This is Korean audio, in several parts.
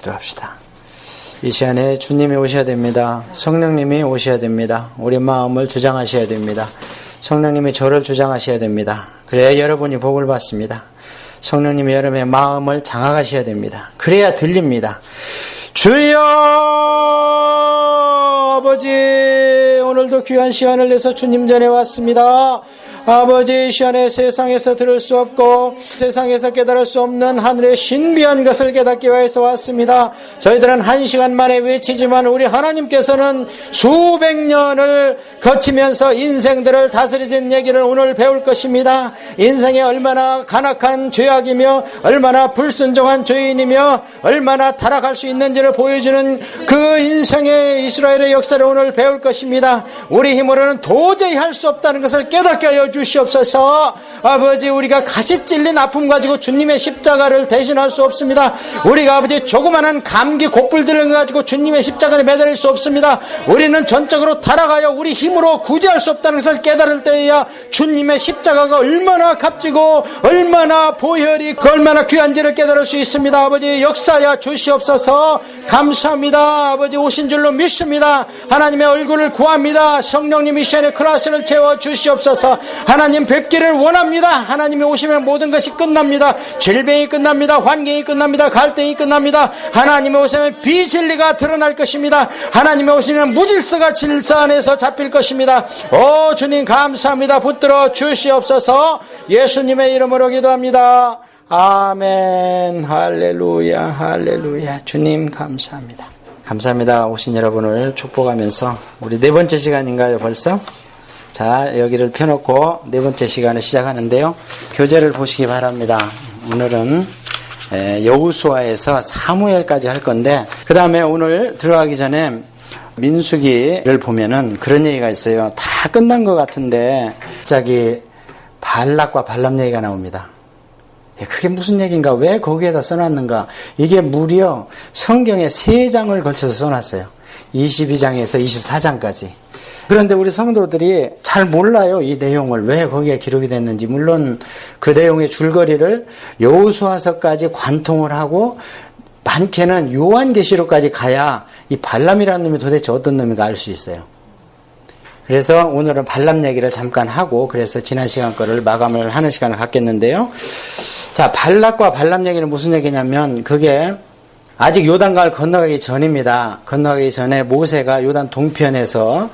기도합시다. 이 시간에 주님이 오셔야 됩니다. 성령님이 오셔야 됩니다. 우리 마음을 주장하셔야 됩니다. 성령님이 저를 주장하셔야 됩니다. 그래야 여러분이 복을 받습니다. 성령님이 여러분의 마음을 장악하셔야 됩니다. 그래야 들립니다. 주여 아버지, 오늘도 귀한 시간을 내서 주님 전에 왔습니다. 아버지, 이 시간에 세상에서 들을 수 없고 세상에서 깨달을 수 없는 하늘의 신비한 것을 깨닫기 위해서 왔습니다. 저희들은 한 시간 만에 외치지만 우리 하나님께서는 수백 년을 거치면서 인생들을 다스리신 얘기를 오늘 배울 것입니다. 인생이 얼마나 간악한 죄악이며 얼마나 불순종한 죄인이며 얼마나 타락할 수 있는지를 보여주는 그 인생의 이스라엘의 역사를 오늘 배울 것입니다. 우리 힘으로는 도저히 할 수 없다는 것을 깨닫게 하여 주시옵소서. 아버지, 우리가 가시 찔린 아픔 가지고 주님의 십자가를 대신할 수 없습니다. 우리가 아버지 조그마한 감기 곡불들을 가지고 주님의 십자가를 매달릴 수 없습니다. 우리는 전적으로 타락하여 우리 힘으로 구제할 수 없다는 것을 깨달을 때에야 주님의 십자가가 얼마나 값지고 얼마나 보혈이 얼마나 귀한지를 깨달을 수 있습니다. 아버지, 역사하여 주시옵소서. 감사합니다. 아버지, 오신 줄로 믿습니다. 하나님의 얼굴을 구합니다. 성령님이 시간에 크라스를 채워 주시옵소서. 하나님 뵙기를 원합니다. 하나님이 오시면 모든 것이 끝납니다. 질병이 끝납니다. 환경이 끝납니다. 갈등이 끝납니다. 하나님이 오시면 비진리가 드러날 것입니다. 하나님이 오시면 무질서가 질서 안에서 잡힐 것입니다. 오 주님 감사합니다. 붙들어 주시옵소서. 예수님의 이름으로 기도합니다. 아멘. 할렐루야, 할렐루야. 주님 감사합니다. 감사합니다. 오신 여러분을 축복하면서 우리 네 번째 시간인가요 벌써? 자, 여기를 펴놓고 네 번째 시간을 시작하는데요. 교재를 보시기 바랍니다. 오늘은 여호수아에서 사무엘까지 할 건데, 그 다음에 오늘 들어가기 전에 민수기를 보면은 그런 얘기가 있어요. 다 끝난 것 같은데 갑자기 발락과 발람 얘기가 나옵니다. 그게 무슨 얘기인가? 왜 거기에다 써놨는가? 이게 무려 성경에 3장을 걸쳐서 써놨어요. 22장에서 24장까지. 그런데 우리 성도들이 잘 몰라요. 이 내용을 왜 거기에 기록이 됐는지. 물론 그 내용의 줄거리를 여호수아서까지 관통을 하고 많게는 요한계시록까지 가야 이 발람이라는 놈이 도대체 어떤 놈인가 알 수 있어요. 그래서 오늘은 발람 얘기를 잠깐 하고, 그래서 지난 시간 거를 마감을 하는 시간을 갖겠는데요. 자, 발락과 발람 얘기는 무슨 얘기냐면, 그게 아직 요단강을 건너가기 전입니다. 건너가기 전에 모세가 요단 동편에서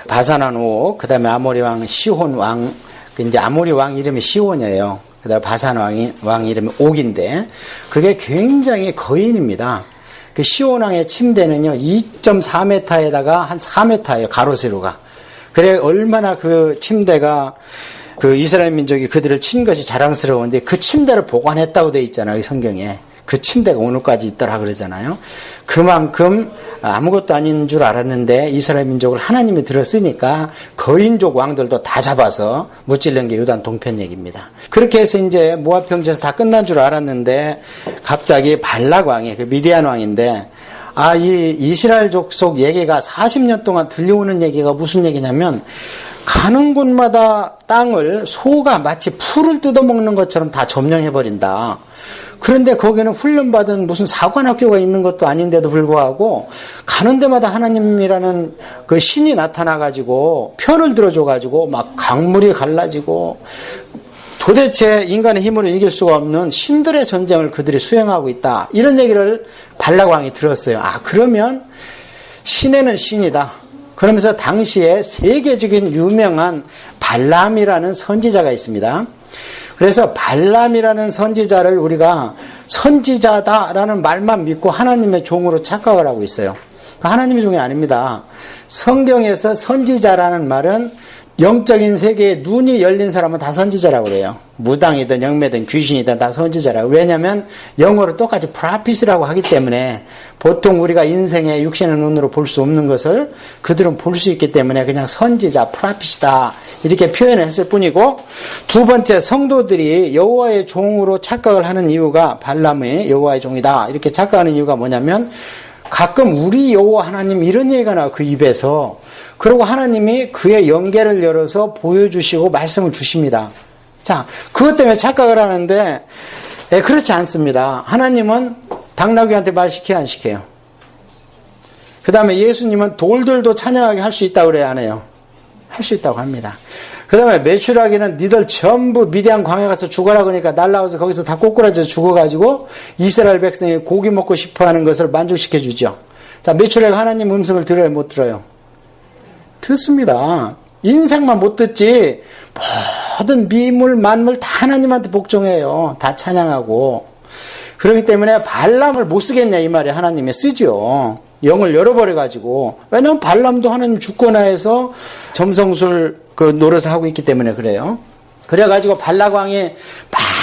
바산한 옥, 그 다음에 아모리 왕 시혼 왕, 이제 아모리 왕 이름이 시혼이에요. 그 다음에 바산 왕 이름이 옥인데, 그게 굉장히 거인입니다. 그 시혼 왕의 침대는요, 2.4m에다가 한 4m예요, 가로 세로가. 그래, 얼마나 그 침대가 그 이스라엘 민족이 그들을 친 것이 자랑스러운데, 그 침대를 보관했다고 돼 있잖아요, 이 성경에. 그 침대가 오늘까지 있더라 그러잖아요. 그만큼 아무것도 아닌 줄 알았는데 이스라엘 민족을 하나님이 들었으니까 거인족 왕들도 다 잡아서 무찔른 게 요단 동편 얘기입니다. 그렇게 해서 이제 모압 평지에서 다 끝난 줄 알았는데 갑자기 발락 왕이, 그 미디안 왕인데, 이 이스라엘 족속 얘기가 40년 동안 들려오는 얘기가 무슨 얘기냐면, 가는 곳마다 땅을 소가 마치 풀을 뜯어먹는 것처럼 다 점령해버린다. 그런데 거기는 훈련받은 무슨 사관학교가 있는 것도 아닌데도 불구하고 가는 데마다 하나님이라는 그 신이 나타나가지고 편을 들어줘가지고 막 강물이 갈라지고 도대체 인간의 힘으로 이길 수가 없는 신들의 전쟁을 그들이 수행하고 있다. 이런 얘기를 발락 왕이 들었어요. 그러면 신에는 신이다. 그러면서 당시에 세계적인 유명한 발람이라는 선지자가 있습니다. 그래서 발람이라는 선지자를 우리가 선지자다라는 말만 믿고 하나님의 종으로 착각을 하고 있어요. 하나님의 종이 아닙니다. 성경에서 선지자라는 말은 영적인 세계에 눈이 열린 사람은 다 선지자라고 그래요. 무당이든 영매든 귀신이든 다 선지자라고. 왜냐하면 영어로 똑같이 프라핏이라고 하기 때문에 보통 우리가 인생의 육신의 눈으로 볼 수 없는 것을 그들은 볼 수 있기 때문에 그냥 선지자, 프라핏이다 이렇게 표현을 했을 뿐이고, 두 번째, 성도들이 여호와의 종으로 착각을 하는 이유가, 발람의 여호와의 종이다 이렇게 착각하는 이유가 뭐냐면, 가끔 우리 여호와 하나님 이런 얘기가 나와요, 그 입에서. 그리고 하나님이 그의 영계를 열어서 보여주시고 말씀을 주십니다. 자, 그것 때문에 착각을 하는데, 그렇지 않습니다. 하나님은 당나귀한테 말 시켜요, 안 시켜요? 그 다음에 예수님은 돌들도 찬양하게 할 수 있다고 그래요, 안 해요? 할 수 있다고 합니다. 그 다음에 메추라기는 니들 전부 미디안 광야 가서 죽어라 그러니까 날라와서 거기서 다 꼬꾸라져 죽어가지고 이스라엘 백성이 고기 먹고 싶어하는 것을 만족시켜 주죠. 자, 메추라기가 하나님 음성을 들어요, 못 들어요? 듣습니다. 인생만 못 듣지 모든 미물 만물 다 하나님한테 복종해요. 다 찬양하고. 그렇기 때문에 발람을 못 쓰겠냐 이 말이 하나님이 쓰죠. 영을 열어버려가지고. 왜냐하면 발람도 하나님 주권하에서 점성술 그 노릇을 하고 있기 때문에 그래요. 그래가지고 발락왕이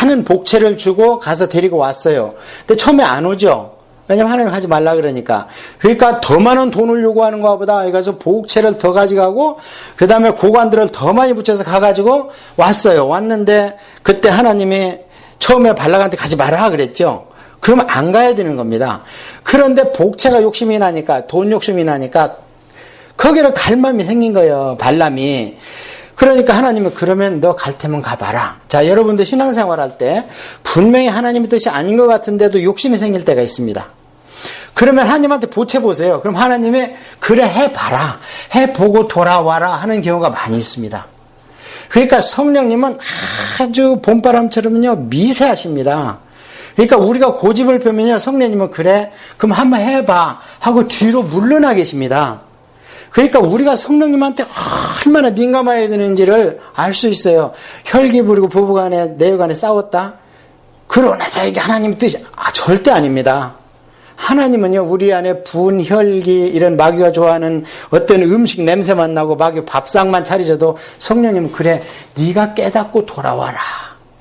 많은 복채를 주고 가서 데리고 왔어요. 근데 처음에 안 오죠. 왜냐면 하나님 하지 말라 그러니까. 그러니까 더 많은 돈을 요구하는 것보다 여기서 복채를 더 가져가고 그 다음에 고관들을 더 많이 붙여서 가가지고 왔어요. 왔는데 그때 하나님이 처음에 발락한테 가지 마라 그랬죠. 그러면 안 가야 되는 겁니다. 그런데 복채가 욕심이 나니까 돈 욕심이 나니까 거기를 갈 마음이 생긴 거예요. 발람이. 그러니까 하나님은 그러면 너 갈 테면 가봐라. 자, 여러분들 신앙생활 할 때 분명히 하나님의 뜻이 아닌 것 같은데도 욕심이 생길 때가 있습니다. 그러면 하나님한테 보채보세요. 그럼 하나님이 그래 해봐라. 해보고 돌아와라 하는 경우가 많이 있습니다. 그러니까 성령님은 아주 봄바람처럼요 미세하십니다. 그러니까 우리가 고집을 펴면요 성령님은 그래 그럼 한번 해봐 하고 뒤로 물러나 계십니다. 그러니까 우리가 성령님한테 얼마나 민감해야 되는지를 알 수 있어요. 혈기 부리고 부부간에 내외간에 싸웠다. 그러나 이게 하나님 뜻이 절대 아닙니다. 하나님은요 우리 안에 분, 혈기 이런 마귀가 좋아하는 어떤 음식 냄새만 나고 마귀 밥상만 차리셔도 성령님은 그래 네가 깨닫고 돌아와라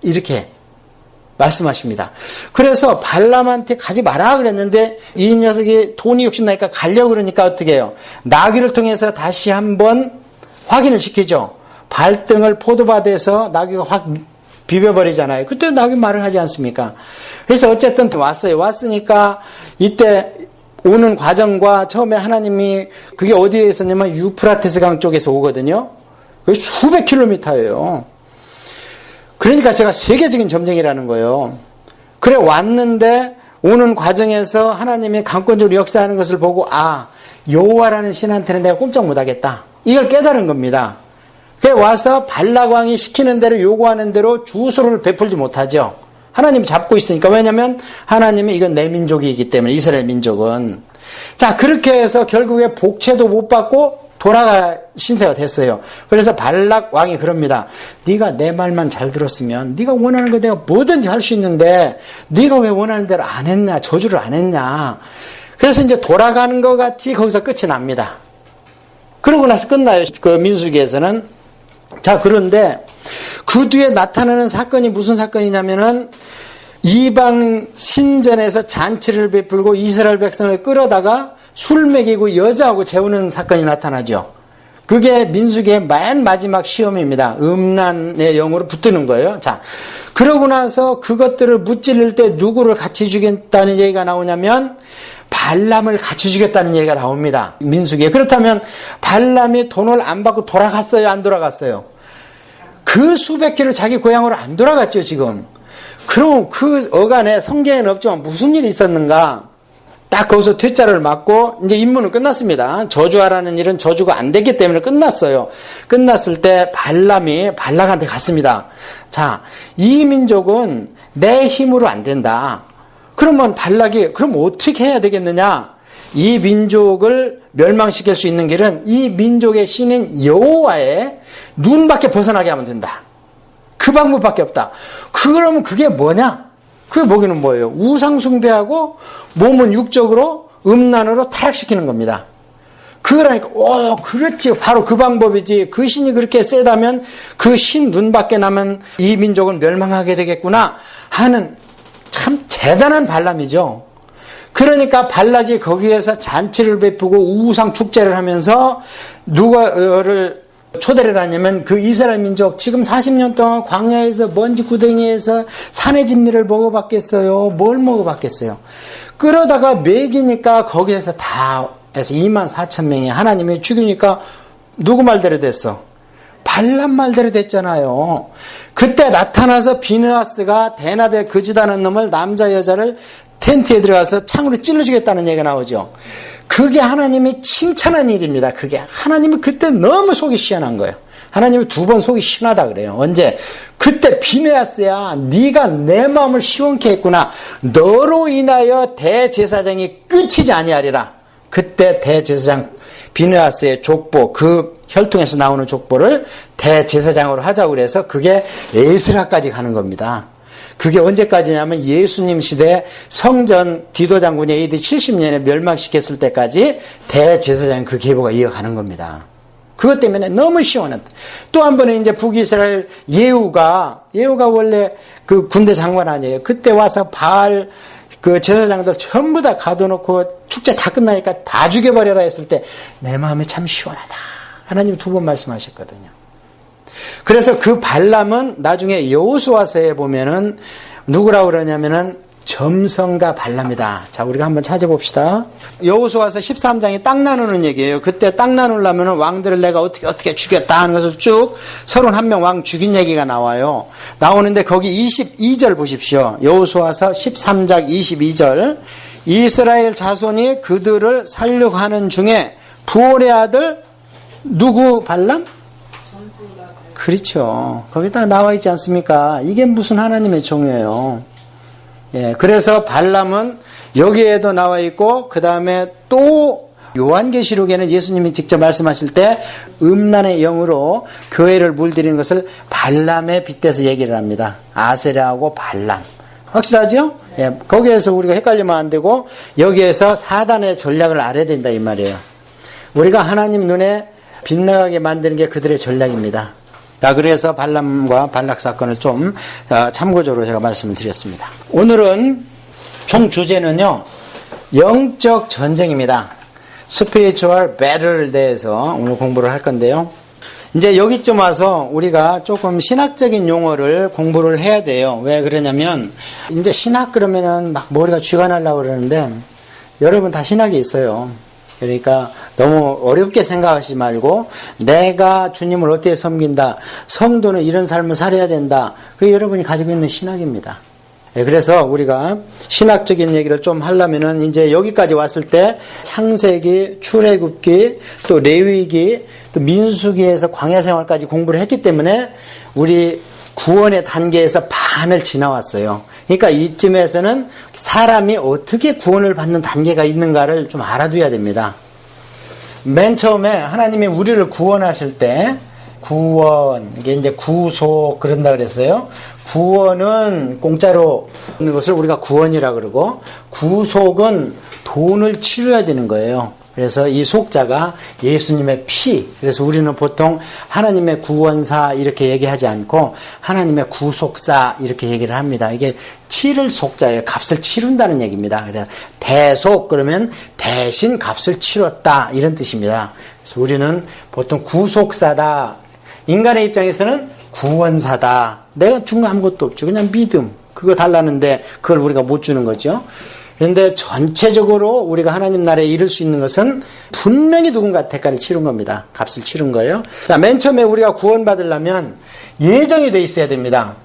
이렇게 말씀하십니다. 그래서 발람한테 가지 마라 그랬는데 이 녀석이 돈이 욕심나니까 가려고 그러니까 어떻게 해요? 나귀를 통해서 다시 한번 확인을 시키죠. 발등을 포도밭에서 나귀가 확 비벼버리잖아요. 그때 나귀 말을 하지 않습니까? 그래서 어쨌든 왔어요. 왔으니까 이때 오는 과정과 처음에 하나님이 그게 어디에 있었냐면 유프라테스 강 쪽에서 오거든요. 그게 수백 킬로미터예요. 그러니까 제가 세계적인 점쟁이라는 거예요. 그래 왔는데 오는 과정에서 하나님이 강권적으로 역사하는 것을 보고 여호와라는 신한테는 내가 꼼짝 못하겠다. 이걸 깨달은 겁니다. 그래 와서 발락왕이 시키는 대로 요구하는 대로 주소를 베풀지 못하죠. 하나님이 잡고 있으니까. 왜냐하면 하나님이 이건 내 민족이기 때문에 이스라엘 민족은. 자 그렇게 해서 결국에 복채도 못 받고 돌아가 신세가 됐어요. 그래서 발락 왕이 그럽니다. 네가 내 말만 잘 들었으면 네가 원하는 거 내가 뭐든지 할 수 있는데 네가 왜 원하는 대로 안 했냐 저주를 안 했냐. 그래서 이제 돌아가는 것 같이 거기서 끝이 납니다. 그러고 나서 끝나요. 그 민수기에서는. 자 그런데 그 뒤에 나타나는 사건이 무슨 사건이냐면은 이방 신전에서 잔치를 베풀고 이스라엘 백성을 끌어다가 술 먹이고 여자하고 재우는 사건이 나타나죠. 그게 민수기의 맨 마지막 시험입니다. 음란의 영으로 붙드는 거예요. 자, 그러고 나서 그것들을 무찌를 때 누구를 같이 죽였다는 얘기가 나오냐면 발람을 같이 죽였다는 얘기가 나옵니다. 민수기에. 그렇다면 발람이 돈을 안 받고 돌아갔어요? 안 돌아갔어요? 그 수백 킬로 자기 고향으로 안 돌아갔죠, 지금. 그럼 그 어간에 성경에는 없지만 무슨 일이 있었는가? 딱 거기서 퇴짜를 맞고 이제 임무는 끝났습니다. 저주하라는 일은 저주가 안 됐기 때문에 끝났어요. 끝났을 때 발람이 발락한테 갔습니다. 자, 이 민족은 내 힘으로 안 된다. 그러면 발락이 그럼 어떻게 해야 되겠느냐? 이 민족을 멸망시킬 수 있는 길은 이 민족의 신인 여호와의 눈밖에 벗어나게 하면 된다. 그 방법밖에 없다. 그러면 그게 뭐냐? 그게 뭐기는 뭐예요? 우상 숭배하고 몸은 육적으로 음란으로 타락시키는 겁니다. 그러니까 그렇지 바로 그 방법이지. 그 신이 그렇게 세다면 그 신 눈밖에 나면 이 민족은 멸망하게 되겠구나 하는 참 대단한 발람이죠. 그러니까 발락이 거기에서 잔치를 베푸고 우상 축제를 하면서 누가를 초대를 하냐면 그 이스라엘 민족 지금 40년 동안 광야에서 먼지 구덩이에서 산의 진미를 먹어봤겠어요? 뭘 먹어봤겠어요? 그러다가 먹이니까 거기에서 다 해서 24,000명이 하나님이 죽이니까 누구 말대로 됐어? 발람 말대로 됐잖아요. 그때 나타나서 비느하스가 대나대 그지다는 놈을 남자 여자를 텐트에 들어가서 창으로 찔러 주겠다는 얘기가 나오죠. 그게 하나님이 칭찬한 일입니다. 그게 하나님이 그때 너무 속이 시원한 거예요. 하나님이 2번 속이 시원하다 그래요. 언제? 그때 비느하스야, 네가 내 마음을 시원케 했구나. 너로 인하여 대제사장이 끝이지 아니하리라. 그때 대제사장 비느하스의 족보, 그 혈통에서 나오는 족보를 대제사장으로 하자고 그래서 그게 에스라까지 가는 겁니다. 그게 언제까지냐면 예수님 시대 성전 디도 장군이 AD 70년에 멸망시켰을 때까지 대제사장 그 계보가 이어가는 겁니다. 그것 때문에 너무 시원했다. 또 한 번은 이제 북이스라엘 예후가 원래 그 군대 장관 아니에요. 그때 와서 바알 그 제사장들 전부 다 가둬놓고 축제 다 끝나니까 다 죽여버려라 했을 때 내 마음이 참 시원하다. 하나님이 2번 말씀하셨거든요. 그래서 그 발람은 나중에 여호수아서에 보면은 누구라고 그러냐면은 점성가 발람이다. 자, 우리가 한번 찾아봅시다. 여호수아서 13장이 땅 나누는 얘기예요. 그때 땅 나누려면 왕들을 내가 어떻게 죽였다 하는 것을 쭉 31명 왕 죽인 얘기가 나와요. 나오는데 거기 22절 보십시오. 여호수아서 13장 22절. 이스라엘 자손이 그들을 살려고 하는 중에 부올의 아들 누구 발람? 그렇죠. 거기다 나와 있지 않습니까? 이게 무슨 하나님의 종이에요. 예, 그래서 발람은 여기에도 나와 있고 그 다음에 또 요한계시록에는 예수님이 직접 말씀하실 때 음란의 영으로 교회를 물들이는 것을 발람에 빗대서 얘기를 합니다. 아세라하고 발람. 확실하죠? 예, 거기에서 우리가 헷갈리면 안 되고 여기에서 사단의 전략을 알아야 된다 이 말이에요. 우리가 하나님 눈에 빗나가게 만드는 게 그들의 전략입니다. 자, 그래서 발람과 발락 사건을 좀 참고적으로 제가 말씀을 드렸습니다. 오늘은 총 주제는요, 영적 전쟁입니다. 스피리추얼 배틀에 대해서 오늘 공부를 할 건데요. 이제 여기쯤 와서 우리가 조금 신학적인 용어를 공부를 해야 돼요. 왜 그러냐면 이제 신학 그러면은 막 머리가 쥐가 날라고 그러는데 여러분 다 신학이 있어요. 그러니까 너무 어렵게 생각하지 말고 내가 주님을 어떻게 섬긴다. 성도는 이런 삶을 살아야 된다. 그게 여러분이 가지고 있는 신학입니다. 그래서 우리가 신학적인 얘기를 좀 하려면은 이제 여기까지 왔을 때 창세기, 출애굽기, 또 레위기, 또 민수기에서 광야 생활까지 공부를 했기 때문에 우리 구원의 단계에서 반을 지나왔어요. 그러니까 이쯤에서는 사람이 어떻게 구원을 받는 단계가 있는가를 좀 알아둬야 됩니다. 맨 처음에 하나님이 우리를 구원하실 때 구원, 이게 이제 구속 그런다 그랬어요. 구원은 공짜로 있는 것을 우리가 구원이라 그러고 구속은 돈을 치러야 되는 거예요. 그래서 이 속자가 예수님의 피. 그래서 우리는 보통 하나님의 구원사 이렇게 얘기하지 않고 하나님의 구속사 이렇게 얘기를 합니다. 이게 치를 속자예요. 값을 치른다는 얘기입니다. 그래서 대속 그러면 대신 값을 치렀다 이런 뜻입니다. 그래서 우리는 보통 구속사다. 인간의 입장에서는 구원사다. 내가 준 거 아무것도 없죠. 그냥 믿음. 그거 달라는데 그걸 우리가 못 주는 거죠. 그런데 전체적으로 우리가 하나님 나라에 이룰 수 있는 것은 분명히 누군가 대가를 치른 겁니다. 값을 치른 거예요. 자, 맨 처음에 우리가 구원받으려면 예정이 돼 있어야 됩니다.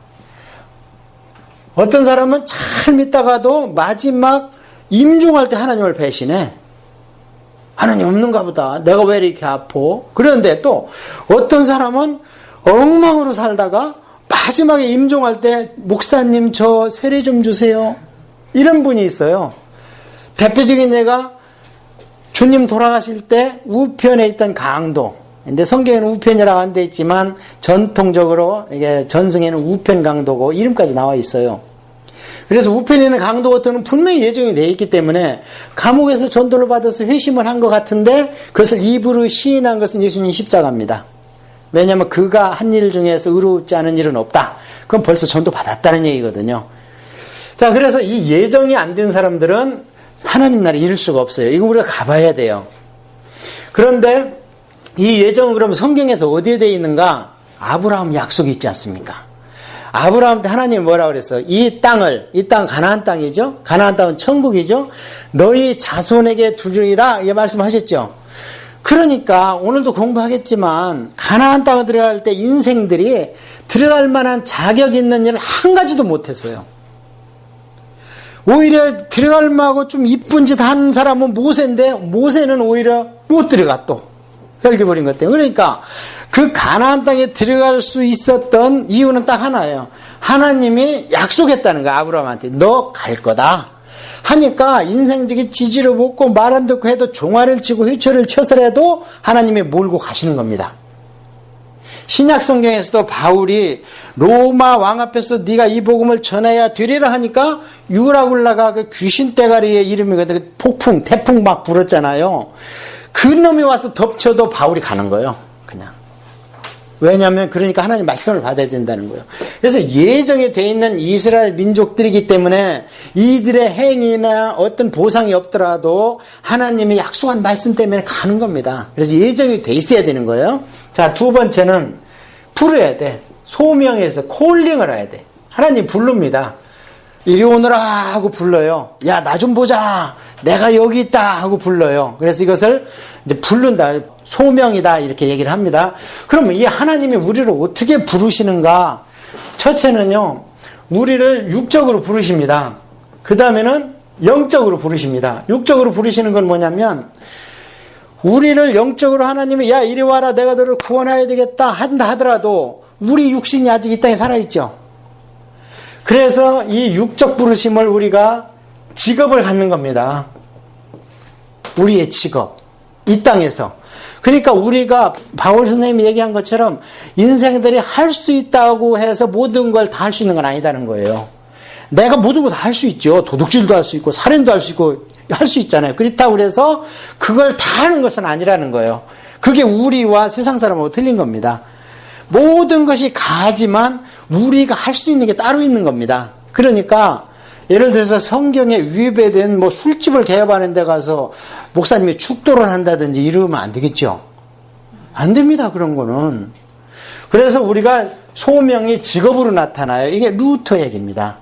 어떤 사람은 잘 믿다가도 마지막 임종할 때 하나님을 배신해. 하나님 없는가 보다. 내가 왜 이렇게 아파? 그런데 또 어떤 사람은 엉망으로 살다가 마지막에 임종할 때 목사님 저 세례 좀 주세요. 이런 분이 있어요. 대표적인 예가 주님 돌아가실 때 우편에 있던 강도. 근데 성경에는 우편이라고 안 돼 있지만 전통적으로 이게 전승에는 우편 강도고 이름까지 나와 있어요. 그래서 우편에 있는 강도 같은 분명히 예정이 돼 있기 때문에 감옥에서 전도를 받아서 회심을 한 것 같은데 그것을 입으로 시인한 것은 예수님 십자가입니다. 왜냐하면 그가 한 일 중에서 의롭지 않은 일은 없다. 그건 벌써 전도 받았다는 얘기거든요. 자, 그래서 이 예정이 안 된 사람들은 하나님 나라에 이룰 수가 없어요. 이거 우리가 가봐야 돼요. 그런데 이 예정은 그럼 성경에서 어디에 되어 있는가? 아브라함 약속이 있지 않습니까? 아브라함한테 하나님이 뭐라고 그랬어요? 이 땅 가나안 땅이죠? 가나안 땅은 천국이죠? 너희 자손에게 두리라 이 말씀하셨죠? 그러니까 오늘도 공부하겠지만 가나안 땅에 들어갈 때 인생들이 들어갈 만한 자격 있는 일을 한 가지도 못했어요. 오히려 들어갈 만하고 좀 이쁜 짓 하는 사람은 모세인데 모세는 오히려 못 들어가 또 혈기버린 것 때문에. 그러니까 그 가나안 땅에 들어갈 수 있었던 이유는 딱 하나예요. 하나님이 약속했다는 거야. 아브라함한테 너 갈 거다 하니까 인생적인 지지를 묻고 말 안 듣고 해도 종아리를 치고 휘초리를 쳐서라도 하나님이 몰고 가시는 겁니다. 신약 성경에서도 바울이 로마 왕 앞에서 네가 이 복음을 전해야 되리라 하니까 유라굴라가 그 귀신 떼가리의 이름이거든. 폭풍, 태풍 막 불었잖아요. 그 놈이 와서 덮쳐도 바울이 가는 거예요. 그냥. 왜냐하면 그러니까 하나님 말씀을 받아야 된다는 거예요. 그래서 예정에 돼 있는 이스라엘 민족들이기 때문에 이들의 행위나 어떤 보상이 없더라도 하나님이 약속한 말씀 때문에 가는 겁니다. 그래서 예정이 돼 있어야 되는 거예요. 자, 두 번째는 부르야 돼. 소명해서 콜링을 해야 돼. 하나님 부릅니다. 이리 오너라 하고 불러요. 야, 나 좀 보자. 내가 여기 있다 하고 불러요. 그래서 이것을 이제 부른다. 소명이다 이렇게 얘기를 합니다. 그러면 이 하나님이 우리를 어떻게 부르시는가? 첫째는요, 우리를 육적으로 부르십니다. 그 다음에는 영적으로 부르십니다. 육적으로 부르시는 건 뭐냐면 우리를 영적으로 하나님이 야 이리 와라 내가 너를 구원해야 되겠다 한다 하더라도 우리 육신이 아직 이 땅에 살아있죠. 그래서 이 육적 부르심을 우리가 직업을 갖는 겁니다. 우리의 직업. 이 땅에서. 그러니까 우리가 바울 선생님이 얘기한 것처럼 인생들이 할 수 있다고 해서 모든 걸 다 할 수 있는 건 아니다는 거예요. 내가 모든 거 다 할 수 있죠. 도둑질도 할 수 있고 살인도 할 수 있고 할 수 있잖아요. 그렇다고 그래서 그걸 다 하는 것은 아니라는 거예요. 그게 우리와 세상 사람하고 틀린 겁니다. 모든 것이 가지만 우리가 할 수 있는 게 따로 있는 겁니다. 그러니까 예를 들어서 성경에 위배된 뭐 술집을 개업하는 데 가서 목사님이 축도를 한다든지 이러면 안 되겠죠. 안 됩니다. 그런 거는. 그래서 우리가 소명이 직업으로 나타나요. 이게 루터 얘기입니다.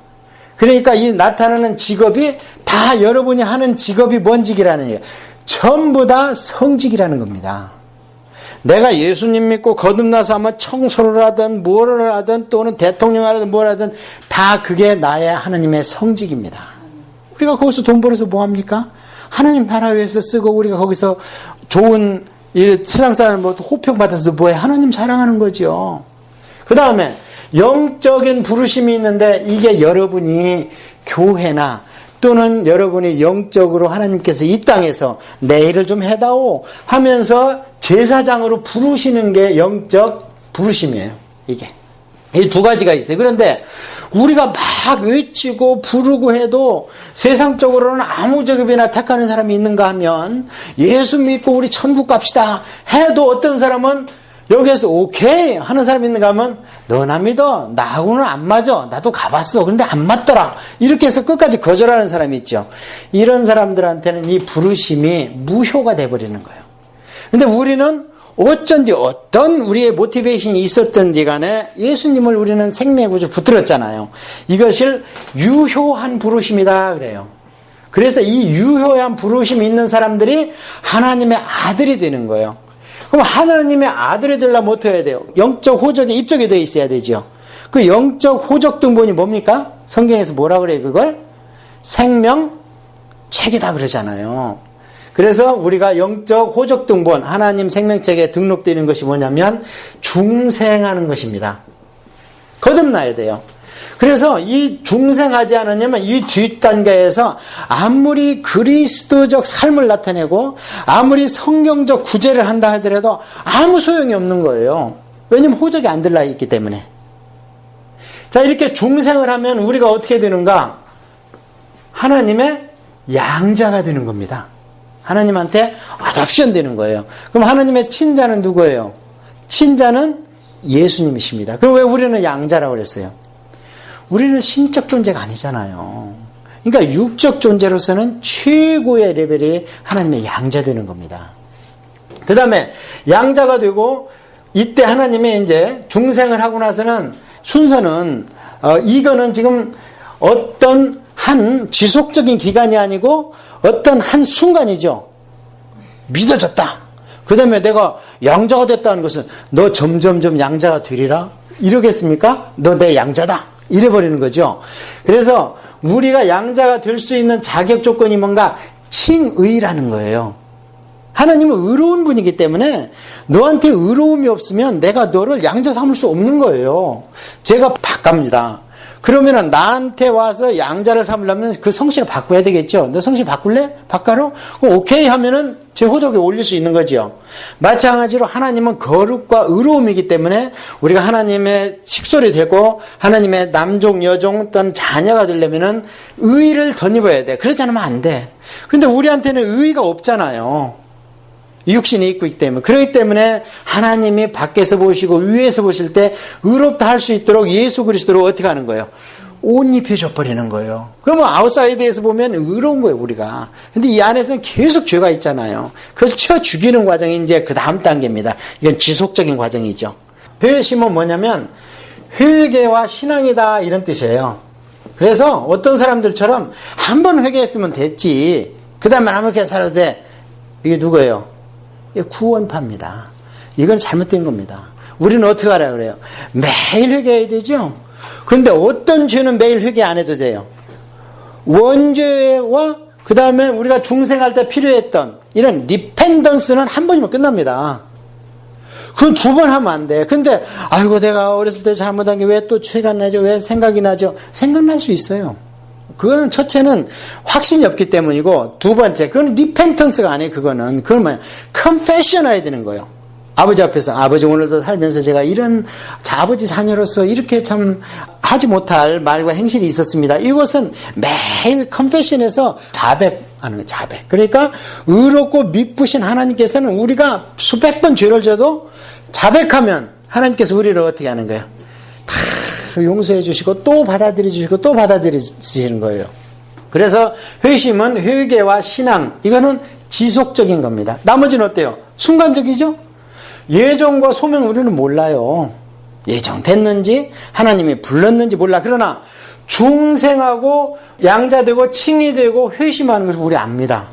그러니까 이 나타나는 직업이 다 여러분이 하는 직업이 뭔 직이라는 얘기예요. 전부 다 성직이라는 겁니다. 내가 예수님 믿고 거듭나서 아마 청소를 하든 뭐를 하든 또는 대통령 하든 뭘 하든 다 그게 나의 하나님의 성직입니다. 우리가 거기서 돈 벌어서 뭐합니까? 하나님 나라 위해서 쓰고 우리가 거기서 좋은 세상 사람 뭐 호평 받아서 뭐해? 하나님 자랑하는 거죠. 그 다음에 영적인 부르심이 있는데 이게 여러분이 교회나 또는 여러분이 영적으로 하나님께서 이 땅에서 내 일을 좀 해다오 하면서 제사장으로 부르시는 게 영적 부르심이에요. 이게. 이 두 가지가 있어요. 그런데 우리가 막 외치고 부르고 해도 세상적으로는 아무 직업이나 택하는 사람이 있는가 하면 예수 믿고 우리 천국 갑시다 해도 어떤 사람은 여기에서 오케이 하는 사람이 있는가 하면 너 나 믿어. 나하고는 안 맞아. 나도 가봤어. 근데 안 맞더라. 이렇게 해서 끝까지 거절하는 사람이 있죠. 이런 사람들한테는 이 부르심이 무효가 돼버리는 거예요. 근데 우리는 어쩐지 어떤 우리의 모티베이션이 있었든지 간에 예수님을 우리는 생명의 구주 붙들었잖아요. 이것을 유효한 부르심이다 그래요. 그래서 이 유효한 부르심이 있는 사람들이 하나님의 아들이 되는 거예요. 그럼 하나님의 아들이 되려면 어떻게 해야 돼요? 영적 호적에 입적이 되어 있어야 되죠. 그 영적 호적 등본이 뭡니까? 성경에서 뭐라 그래요 그걸? 생명책이다 그러잖아요. 그래서 우리가 영적 호적 등본 하나님 생명책에 등록되는 것이 뭐냐면 중생하는 것입니다. 거듭나야 돼요. 그래서 이 중생하지 않았냐면 이 뒷단계에서 아무리 그리스도적 삶을 나타내고 아무리 성경적 구제를 한다 하더라도 아무 소용이 없는 거예요. 왜냐면 호적이 안 들라 있기 때문에. 자, 이렇게 중생을 하면 우리가 어떻게 되는가? 하나님의 양자가 되는 겁니다. 하나님한테 어답션 되는 거예요. 그럼 하나님의 친자는 누구예요? 친자는 예수님이십니다. 그럼 왜 우리는 양자라고 그랬어요? 우리는 신적 존재가 아니잖아요. 그러니까 육적 존재로서는 최고의 레벨이 하나님의 양자 되는 겁니다. 그 다음에 양자가 되고 이때 하나님이 이제 중생을 하고 나서는 순서는 이거는 지금 어떤 한 지속적인 기간이 아니고 어떤 한 순간이죠. 믿어졌다. 그 다음에 내가 양자가 됐다는 것은 너 점점점 양자가 되리라? 이러겠습니까? 너 내 양자다. 이래버리는 거죠. 그래서 우리가 양자가 될 수 있는 자격 조건이 뭔가 칭의라는 거예요. 하나님은 의로운 분이기 때문에 너한테 의로움이 없으면 내가 너를 양자 삼을 수 없는 거예요. 제가 바깝니다. 그러면은 나한테 와서 양자를 삼으려면 그 성씨를 바꿔야 되겠죠. 너 성씨 바꿀래? 바꿔로? 그럼 오케이 하면은 제 호적에 올릴 수 있는 거죠. 마찬가지로 하나님은 거룩과 의로움이기 때문에 우리가 하나님의 식솔이 되고 하나님의 남종, 여종 또는 자녀가 되려면은 의를 덧입어야 돼. 그렇지 않으면 안 돼. 근데 우리한테는 의의가 없잖아요. 육신이 있고 있기 때문에. 그렇기 때문에 하나님이 밖에서 보시고 위에서 보실 때 의롭다 할 수 있도록 예수 그리스도로 어떻게 하는 거예요? 옷 입혀줘 버리는 거예요. 그러면 아웃사이드에서 보면 의로운 거예요, 우리가. 근데 이 안에서는 계속 죄가 있잖아요. 그래서 쳐 죽이는 과정이 이제 그 다음 단계입니다. 이건 지속적인 과정이죠. 회심은 뭐냐면 회개와 신앙이다 이런 뜻이에요. 그래서 어떤 사람들처럼 한 번 회개했으면 됐지. 그 다음에 아무렇게 살아도 돼. 이게 누구예요? 이게 구원파입니다. 이건 잘못된 겁니다. 우리는 어떻게 하라 그래요? 매일 회개해야 되죠? 그런데 어떤 죄는 매일 회개 안 해도 돼요? 원죄와 그 다음에 우리가 중생할 때 필요했던 이런 리펜던스는 한 번이면 끝납니다. 그건 두 번 하면 안 돼. 근데 아이고 내가 어렸을 때 잘못한 게 왜 또 죄가 나죠? 왜 생각이 나죠? 생각날 수 있어요. 그거는 첫째는 확신이 없기 때문이고 두 번째 그건 리펜턴스가 아니에요. 그건 뭐야? 컨페션 해야 되는 거예요. 아버지 앞에서 아버지 오늘도 살면서 제가 이런 아버지 자녀로서 이렇게 참 하지 못할 말과 행실이 있었습니다. 이것은 매일 컨페션에서 자백하는 거예요. 자백. 그러니까 의롭고 미쁘신 하나님께서는 우리가 수백 번 죄를 져도 자백하면 하나님께서 우리를 어떻게 하는 거예요? 다 용서해 주시고 또 받아들여 주시고 또 받아들여 주시는 거예요. 그래서 회심은 회개와 신앙, 이거는 지속적인 겁니다. 나머지는 어때요? 순간적이죠? 예정과 소명 우리는 몰라요. 예정됐는지 하나님이 불렀는지 몰라. 그러나 중생하고 양자되고 칭의되고 회심하는 것을 우리 압니다.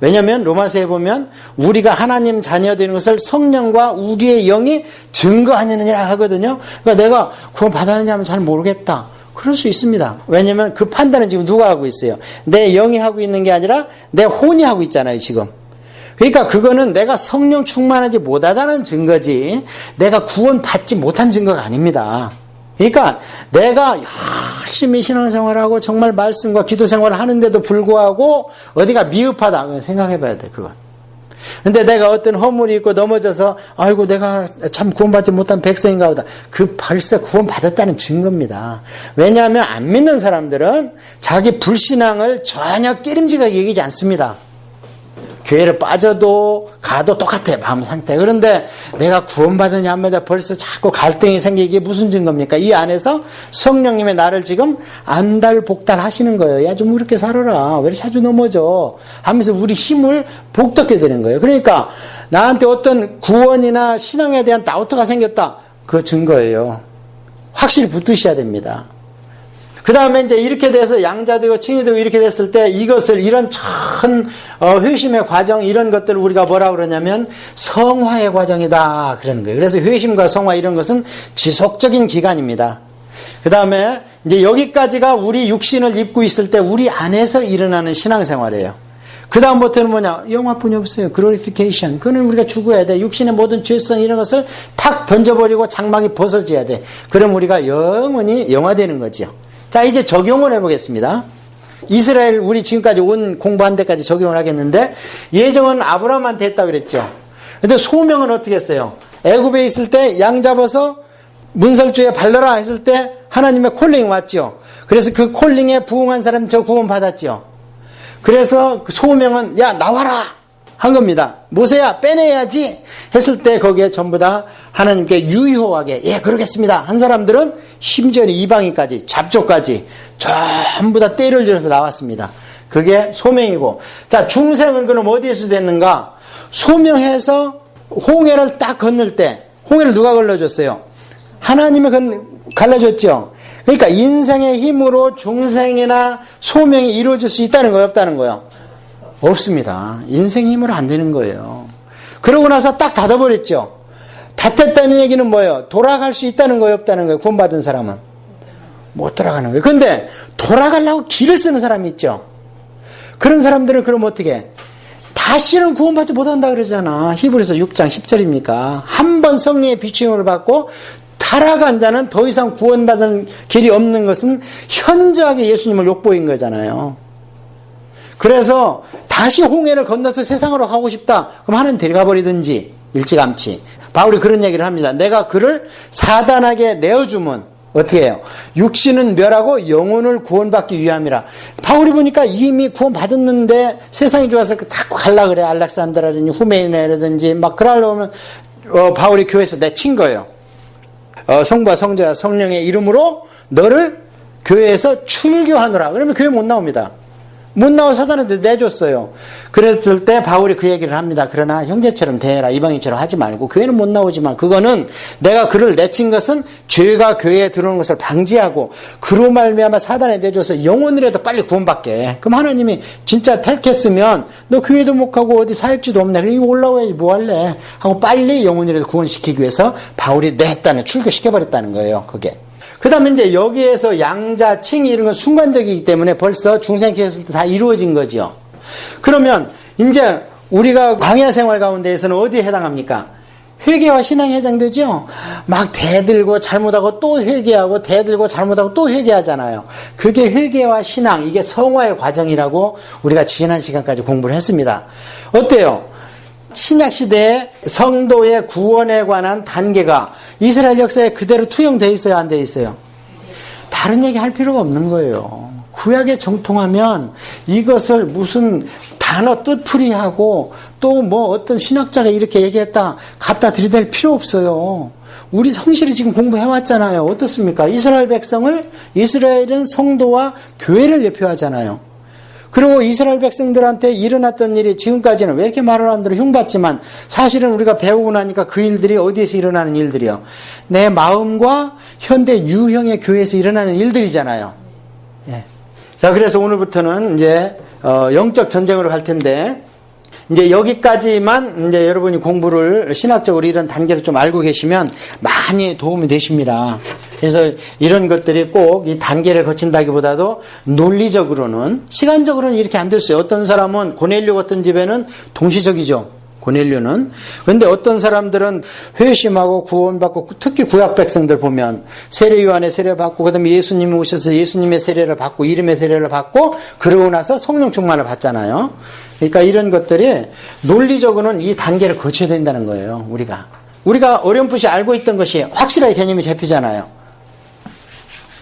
왜냐하면 로마서에 보면 우리가 하나님 자녀 되는 것을 성령과 우리의 영이 증거하느니라 하거든요. 그러니까 내가 구원 받았느냐 하면 잘 모르겠다. 그럴 수 있습니다. 왜냐하면 그 판단은 지금 누가 하고 있어요? 내 영이 하고 있는 게 아니라 내 혼이 하고 있잖아요, 지금. 그러니까 그거는 내가 성령 충만하지 못하다는 증거지 내가 구원 받지 못한 증거가 아닙니다. 그러니까 내가 열심히 신앙생활하고 정말 말씀과 기도 생활을 하는데도 불구하고 어디가 미흡하다 생각해 봐야 돼. 그건. 근데 내가 어떤 허물이 있고 넘어져서 아이고 내가 참 구원받지 못한 백성인가 보다. 그 벌써 구원받았다는 증거입니다. 왜냐하면 안 믿는 사람들은 자기 불신앙을 전혀 깨림직하게 얘기하지 않습니다. 교회를 빠져도 가도 똑같아, 마음 상태. 그런데 내가 구원받으냐 하면 벌써 자꾸 갈등이 생기게 무슨 증거입니까? 이 안에서 성령님의 나를 지금 안달복달 하시는 거예요. 야, 좀 그렇게 살아라. 왜 이렇게 자주 넘어져? 하면서 우리 힘을 복돋게 되는 거예요. 그러니까 나한테 어떤 구원이나 신앙에 대한 다우트가 생겼다. 그 증거예요. 확실히 붙으셔야 됩니다. 그 다음에 이제 이렇게 돼서 양자되고 칭의되고 이렇게 됐을 때 이것을 이런 전 회심의 과정 이런 것들을 우리가 뭐라고 그러냐면 성화의 과정이다 그러는 거예요. 그래서 회심과 성화 이런 것은 지속적인 기간입니다. 그 다음에 이제 여기까지가 우리 육신을 입고 있을 때 우리 안에서 일어나는 신앙생활이에요. 그 다음부터는 뭐냐? 영화뿐이 없어요. 글로리피케이션. 그거는 우리가 죽어야 돼. 육신의 모든 죄성 이런 것을 탁 던져버리고 장막이 벗어져야 돼. 그럼 우리가 영원히 영화되는 거죠. 자, 이제 적용을 해보겠습니다. 이스라엘, 우리 지금까지 온 공부한 데까지 적용을 하겠는데, 예정은 아브라함한테 했다 그랬죠. 근데 소명은 어떻게 했어요? 애굽에 있을 때 양 잡아서 문설주에 발라라 했을 때 하나님의 콜링이 왔죠. 그래서 그 콜링에 부응한 사람 저 구원 받았죠. 그래서 그 소명은 야 나와라 한 겁니다. 모세야 빼내야지 했을 때 거기에 전부 다 하나님께 유효하게 예 그러겠습니다 한 사람들은 심지어 이방인까지 잡초까지 전부 다 떼를 들어서 나왔습니다. 그게 소명이고, 자 중생은 그럼 어디에서 됐는가? 소명해서 홍해를 딱 건널 때, 홍해를 누가 걸러줬어요? 하나님이 갈라줬죠. 그러니까 인생의 힘으로 중생이나 소명이 이루어질 수 있다는 거예요, 없다는 거예요? 없습니다. 인생 힘으로 안 되는 거예요. 그러고 나서 딱 닫아버렸죠. 닫혔다는 얘기는 뭐예요? 돌아갈 수 있다는 거예요, 없다는 거예요? 구원받은 사람은 못 돌아가는 거예요. 그런데 돌아가려고 길을 쓰는 사람이 있죠. 그런 사람들은 그럼 어떻게 해? 다시는 구원받지 못한다 그러잖아. 히브리서 6장 10절입니까? 한 번 성령의 비추임을 받고 타락한 자는 더 이상 구원받은 길이 없는 것은 현저하게 예수님을 욕보인 거잖아요. 그래서 다시 홍해를 건너서 세상으로 가고 싶다. 그럼 하나님 데려가 버리든지 일찌감치. 바울이 그런 얘기를 합니다. 내가 그를 사단에게 내어주면 어떻게 해요? 육신은 멸하고 영혼을 구원받기 위함이라. 바울이 보니까 이미 구원받았는데 세상이 좋아서 다 가려고 그래. 알렉산드라든지 후메이네라든지 막 그러려면 바울이 교회에서 내친 거예요. 성부와 성자와 성령의 이름으로 너를 교회에서 출교하노라. 그러면 교회 못 나옵니다. 못 나와 사단한테 내줬어요. 그랬을 때 바울이 그 얘기를 합니다. 그러나 형제처럼 대해라. 이방인처럼 하지 말고. 교회는 못 나오지만 그거는 내가 그를 내친 것은 죄가 교회에 들어오는 것을 방지하고 그로 말미암아 사단에 내줘서 영혼이라도 빨리 구원받게. 그럼 하나님이 진짜 택했으면 너 교회도 못 가고 어디 사역지도 없네. 그럼 이거 올라와야지 뭐 할래 하고 빨리 영혼이라도 구원시키기 위해서 바울이 냈다는 출교시켜버렸다는 거예요. 그게. 그 다음에 이제 여기에서 양자, 칭 이런 건 순간적이기 때문에 벌써 중생케했을 때 다 이루어진 거죠. 그러면 이제 우리가 광야 생활 가운데에서는 어디에 해당합니까? 회개와 신앙에 해당되죠? 막 대들고 잘못하고 또 회개하고 대들고 잘못하고 또 회개하잖아요. 그게 회개와 신앙, 이게 성화의 과정이라고 우리가 지난 시간까지 공부를 했습니다. 어때요? 신약시대의 성도의 구원에 관한 단계가 이스라엘 역사에 그대로 투영되어 있어요? 안 되어 있어요? 다른 얘기 할 필요가 없는 거예요. 구약에 정통하면 이것을 무슨 단어 뜻풀이하고 또 뭐 어떤 신학자가 이렇게 얘기했다 갖다 들이댈 필요 없어요. 우리 성실히 지금 공부해왔잖아요. 어떻습니까? 이스라엘 백성을, 이스라엘은 성도와 교회를 대표하잖아요. 그리고 이스라엘 백성들한테 일어났던 일이 지금까지는 왜 이렇게 말을 안 들어 흉받지만 사실은 우리가 배우고 나니까 그 일들이 어디에서 일어나는 일들이요? 내 마음과 현대 유형의 교회에서 일어나는 일들이잖아요. 예. 자, 그래서 오늘부터는 이제 영적 전쟁으로 갈 텐데 이제 여기까지만 이제 여러분이 공부를 신학적으로 이런 단계를 좀 알고 계시면 많이 도움이 되십니다. 그래서 이런 것들이 꼭 이 단계를 거친다기보다도 논리적으로는, 시간적으로는 이렇게 안 됐어요. 어떤 사람은 고넬료 같은 집에는 동시적이죠. 고넬료는. 그런데 어떤 사람들은 회심하고 구원받고, 특히 구약 백성들 보면 세례 요한의 세례를 받고 그다음에 예수님이 오셔서 예수님의 세례를 받고 이름의 세례를 받고 그러고 나서 성령 충만을 받잖아요. 그러니까 이런 것들이 논리적으로는 이 단계를 거쳐야 된다는 거예요. 우리가 어렴풋이 알고 있던 것이 확실하게 개념이 잡히잖아요.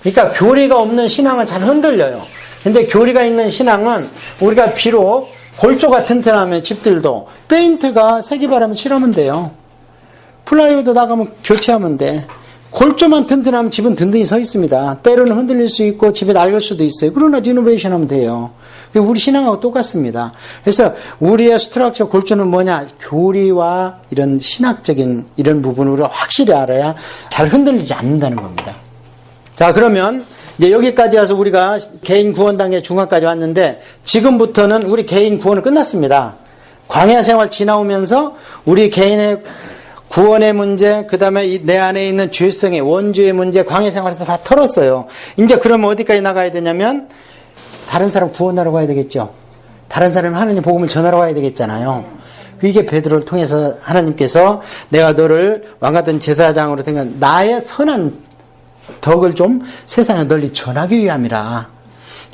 그러니까 교리가 없는 신앙은 잘 흔들려요. 근데 교리가 있는 신앙은 우리가 비록 골조가 튼튼하면 집들도 페인트가 세기바람을 칠하면 돼요. 플라이우드 나가면 교체하면 돼. 골조만 튼튼하면 집은 든든히 서 있습니다. 때로는 흔들릴 수 있고 집에 낡을 수도 있어요. 그러나 리노베이션 하면 돼요. 우리 신앙하고 똑같습니다. 그래서 우리의 스트럭처 골조는 뭐냐? 교리와 이런 신학적인 이런 부분을 우리가 확실히 알아야 잘 흔들리지 않는다는 겁니다. 자, 그러면 이제 여기까지 와서 우리가 개인 구원 단계 중간까지 왔는데 지금부터는 우리 개인 구원은 끝났습니다. 광야 생활 지나오면서 우리 개인의 구원의 문제, 그 다음에 내 안에 있는 죄성의 원죄의 문제, 광야 생활에서 다 털었어요. 이제 그러면 어디까지 나가야 되냐면 다른 사람 구원하러 가야 되겠죠. 다른 사람 하나님 복음을 전하러 가야 되겠잖아요. 이게 베드로를 통해서 하나님께서 내가 너를 왕같은 제사장으로 생각 나의 선한 덕을 좀 세상에 널리 전하기 위함이라.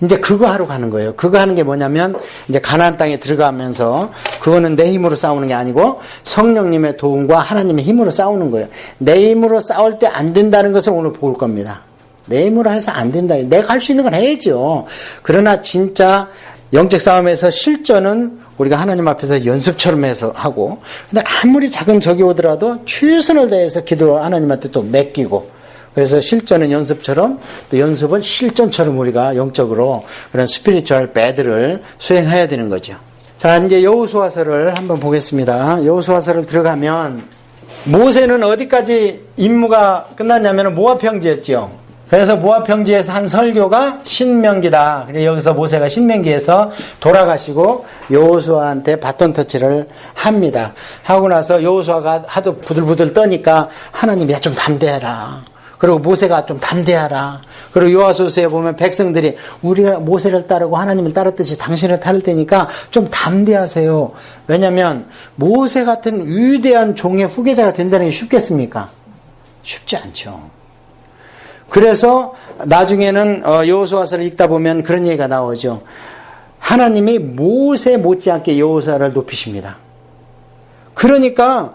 이제 그거 하러 가는 거예요. 그거 하는 게 뭐냐면 이제 가나안 땅에 들어가면서 그거는 내 힘으로 싸우는 게 아니고 성령님의 도움과 하나님의 힘으로 싸우는 거예요. 내 힘으로 싸울 때 안 된다는 것을 오늘 볼 겁니다. 내 힘으로 해서 안 된다. 내가 할 수 있는 건 해야죠. 그러나 진짜 영적 싸움에서 실전은 우리가 하나님 앞에서 연습처럼 해서 하고, 근데 아무리 작은 적이 오더라도 최선을 다해서 기도로 하나님한테 또 맡기고, 그래서 실전은 연습처럼 또 연습은 실전처럼 우리가 영적으로 그런 스피리추얼 배드를 수행해야 되는 거죠. 자, 이제 여호수아서를 한번 보겠습니다. 여호수아서를 들어가면 모세는 어디까지 임무가 끝났냐면 모압 평지였죠. 그래서 모압 평지에서 한 설교가 신명기다. 그래서 여기서 모세가 신명기에서 돌아가시고 여호수아한테 바톤 터치를 합니다. 하고 나서 여호수아가 하도 부들부들 떠니까 하나님이 야 좀 담대해라. 그리고 모세가 좀 담대하라. 그리고 요하수아서에 보면 백성들이 우리가 모세를 따르고 하나님을 따랐듯이 당신을 따를 테니까 좀 담대하세요. 왜냐하면 모세 같은 위대한 종의 후계자가 된다는 게 쉽겠습니까? 쉽지 않죠. 그래서 나중에는 여호수아서를 읽다 보면 그런 얘기가 나오죠. 하나님이 모세 못지않게 여호수아를 높이십니다. 그러니까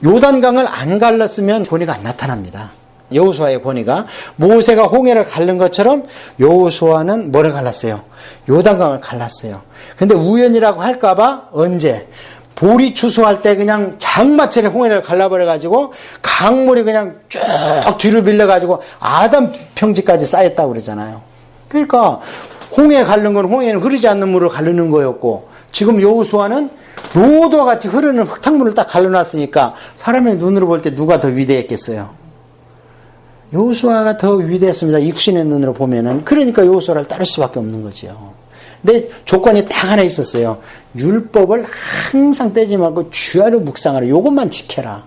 요단강을 안 갈랐으면 권위가 안 나타납니다. 여호수아의 권위가 모세가 홍해를 갈른 것처럼 여호수아는 뭐를 갈랐어요? 요단강을 갈랐어요. 근데 우연이라고 할까봐 언제? 보리 추수할 때 그냥 장마철에 홍해를 갈라버려가지고 강물이 그냥 쭉 뒤로 빌려가지고 아담 평지까지 쌓였다고 그러잖아요. 그러니까 홍해 갈른 건 홍해는 흐르지 않는 물을 가르는 거였고 지금 여호수아는 노도와 같이 흐르는 흙탕물을 딱 갈라놨으니까 사람의 눈으로 볼 때 누가 더 위대했겠어요? 여호수아가 더 위대했습니다. 육신의 눈으로 보면은. 그러니까 여호수아를 따를 수밖에 없는 거죠. 근데 조건이 딱 하나 있었어요. 율법을 항상 떼지 말고 주야로 묵상하라. 요것만 지켜라.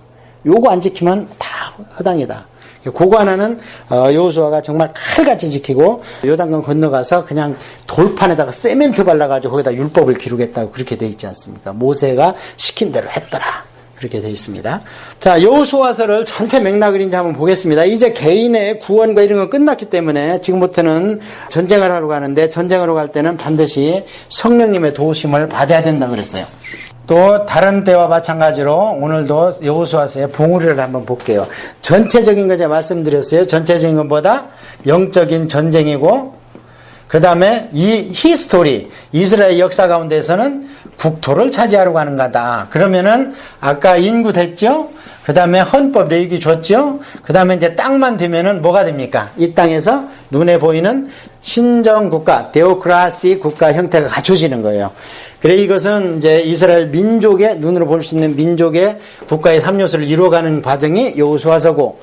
요거 안 지키면 다 허당이다. 그거 하나는 여호수아가 정말 칼같이 지키고 요단강 건너가서 그냥 돌판에다가 세멘트 발라가지고 거기다 율법을 기록했다고 그렇게 돼 있지 않습니까? 모세가 시킨 대로 했더라. 그렇게 되어 있습니다. 자, 여호수아서를 전체 맥락을 이제 한번 보겠습니다. 이제 개인의 구원과 이런 건 끝났기 때문에 지금부터는 전쟁을 하러 가는데 전쟁으로 갈 때는 반드시 성령님의 도우심을 받아야 된다고 그랬어요. 또 다른 때와 마찬가지로 오늘도 여호수아서의 봉우리를 한번 볼게요. 전체적인 거 제가 말씀드렸어요. 전체적인 것보다 영적인 전쟁이고 그 다음에 이 히스토리, 이스라엘 역사 가운데서는 국토를 차지하러 가는 거다. 그러면은 아까 인구 됐죠? 그 다음에 헌법 레위기 줬죠? 그 다음에 이제 땅만 되면은 뭐가 됩니까? 이 땅에서 눈에 보이는 신정국가, 데오크라시 국가 형태가 갖춰지는 거예요. 그래 이것은 이제 이스라엘 민족의 눈으로 볼 수 있는 민족의 국가의 3요소를 이루어가는 과정이 여호수아서고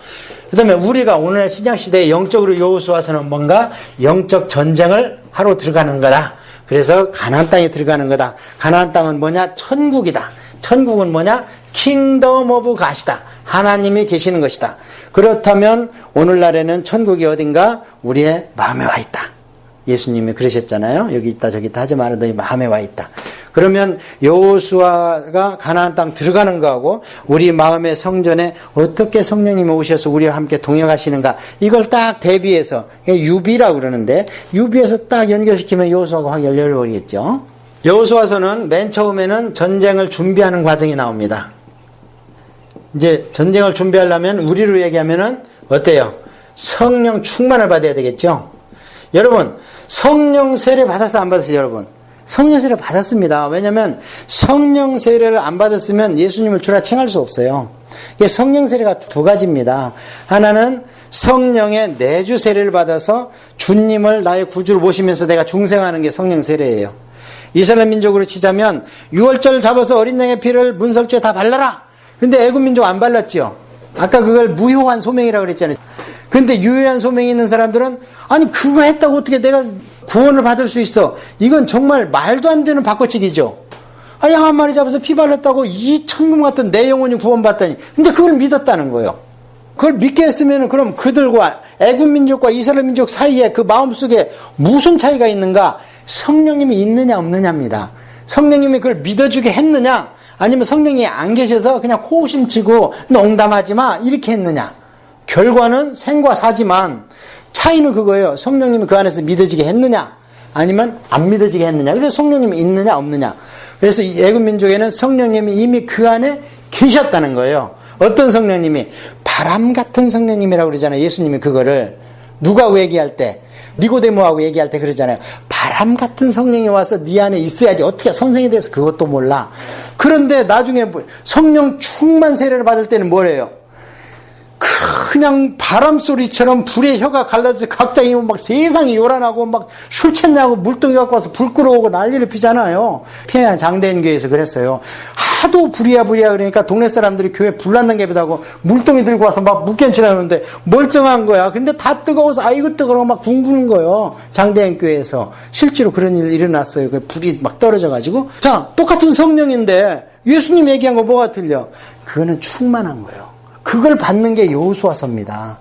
그 다음에 우리가 오늘날 신약시대에 영적으로 여호수아서는 뭔가 영적 전쟁을 하러 들어가는 거다. 그래서 가나안 땅에 들어가는 거다. 가나안 땅은 뭐냐? 천국이다. 천국은 뭐냐? 킹덤 오브 갓이다. 하나님이 계시는 것이다. 그렇다면 오늘날에는 천국이 어딘가? 우리의 마음에 와 있다. 예수님이 그러셨잖아요. 여기 있다 저기 있다 하지 말아 너희 마음에 와 있다. 그러면 여호수아가 가나안 땅 들어가는 거하고 우리 마음의 성전에 어떻게 성령님이 오셔서 우리와 함께 동역하시는가 이걸 딱 대비해서 유비라고 그러는데 유비에서 딱 연결시키면 여호수아가 확 열려버리겠죠. 여호수아서는 맨 처음에는 전쟁을 준비하는 과정이 나옵니다. 이제 전쟁을 준비하려면 우리로 얘기하면은 어때요? 성령 충만을 받아야 되겠죠. 여러분 성령 세례 받았어요 안 받았어요 여러분? 성령 세례 받았습니다. 왜냐하면 성령 세례를 안 받았으면 예수님을 주라 칭할 수 없어요. 성령 세례가 두 가지입니다. 하나는 성령의 내주 세례를 받아서 주님을 나의 구주로 모시면서 내가 중생하는 게 성령 세례예요. 이스라엘 민족으로 치자면 유월절 잡아서 어린 양의 피를 문설주에 다 발라라. 근데 애굽 민족 안 발랐죠. 아까 그걸 무효한 소명이라고 그랬잖아요. 근데 유효한 소명이 있는 사람들은 아니 그거 했다고 어떻게 내가 구원을 받을 수 있어. 이건 정말 말도 안 되는 바꿔치기죠. 아, 양 한 마리 잡아서 피 발랐다고 이 천금 같은 내 영혼이 구원받다니. 근데 그걸 믿었다는 거예요. 그걸 믿게 했으면 그럼 그들과 애굽 민족과 이스라엘 민족 사이에 그 마음속에 무슨 차이가 있는가? 성령님이 있느냐 없느냐입니다. 성령님이 그걸 믿어주게 했느냐 아니면 성령이 안 계셔서 그냥 코웃음 치고 농담하지 마 이렇게 했느냐. 결과는 생과 사지만 차이는 그거예요. 성령님이 그 안에서 믿어지게 했느냐 아니면 안 믿어지게 했느냐. 그래서 성령님이 있느냐 없느냐. 그래서 이 애굽 민족에는 성령님이 이미 그 안에 계셨다는 거예요. 어떤 성령님이? 바람 같은 성령님이라고 그러잖아요. 예수님이 그거를 누가하고 얘기할 때 니고데모하고 얘기할 때 그러잖아요. 바람 같은 성령이 와서 네 안에 있어야지 어떻게 선생이 돼서 그것도 몰라. 그런데 나중에 성령 충만 세례를 받을 때는 뭐래요? 그냥 바람소리처럼 불에 혀가 갈라져서 각자 막 세상이 요란하고 막 술 챘냐고 물동이 갖고 와서 불 끌어오고 난리를 피잖아요. 평양 장대인교회에서 그랬어요. 하도 불이야 그러니까 동네 사람들이 교회 불났는 게 비다고 물동이 들고 와서 막 묵견치라는데 멀쩡한 거야. 근데 다 뜨거워서 아이고 뜨거워 막 굶는 거예요. 장대인교회에서. 실제로 그런 일이 일어났어요. 불이 막 떨어져가지고. 자, 똑같은 성령인데 예수님 얘기한 거 뭐가 틀려? 그거는 충만한 거예요. 그 그걸 받는 게 여호수아서입니다.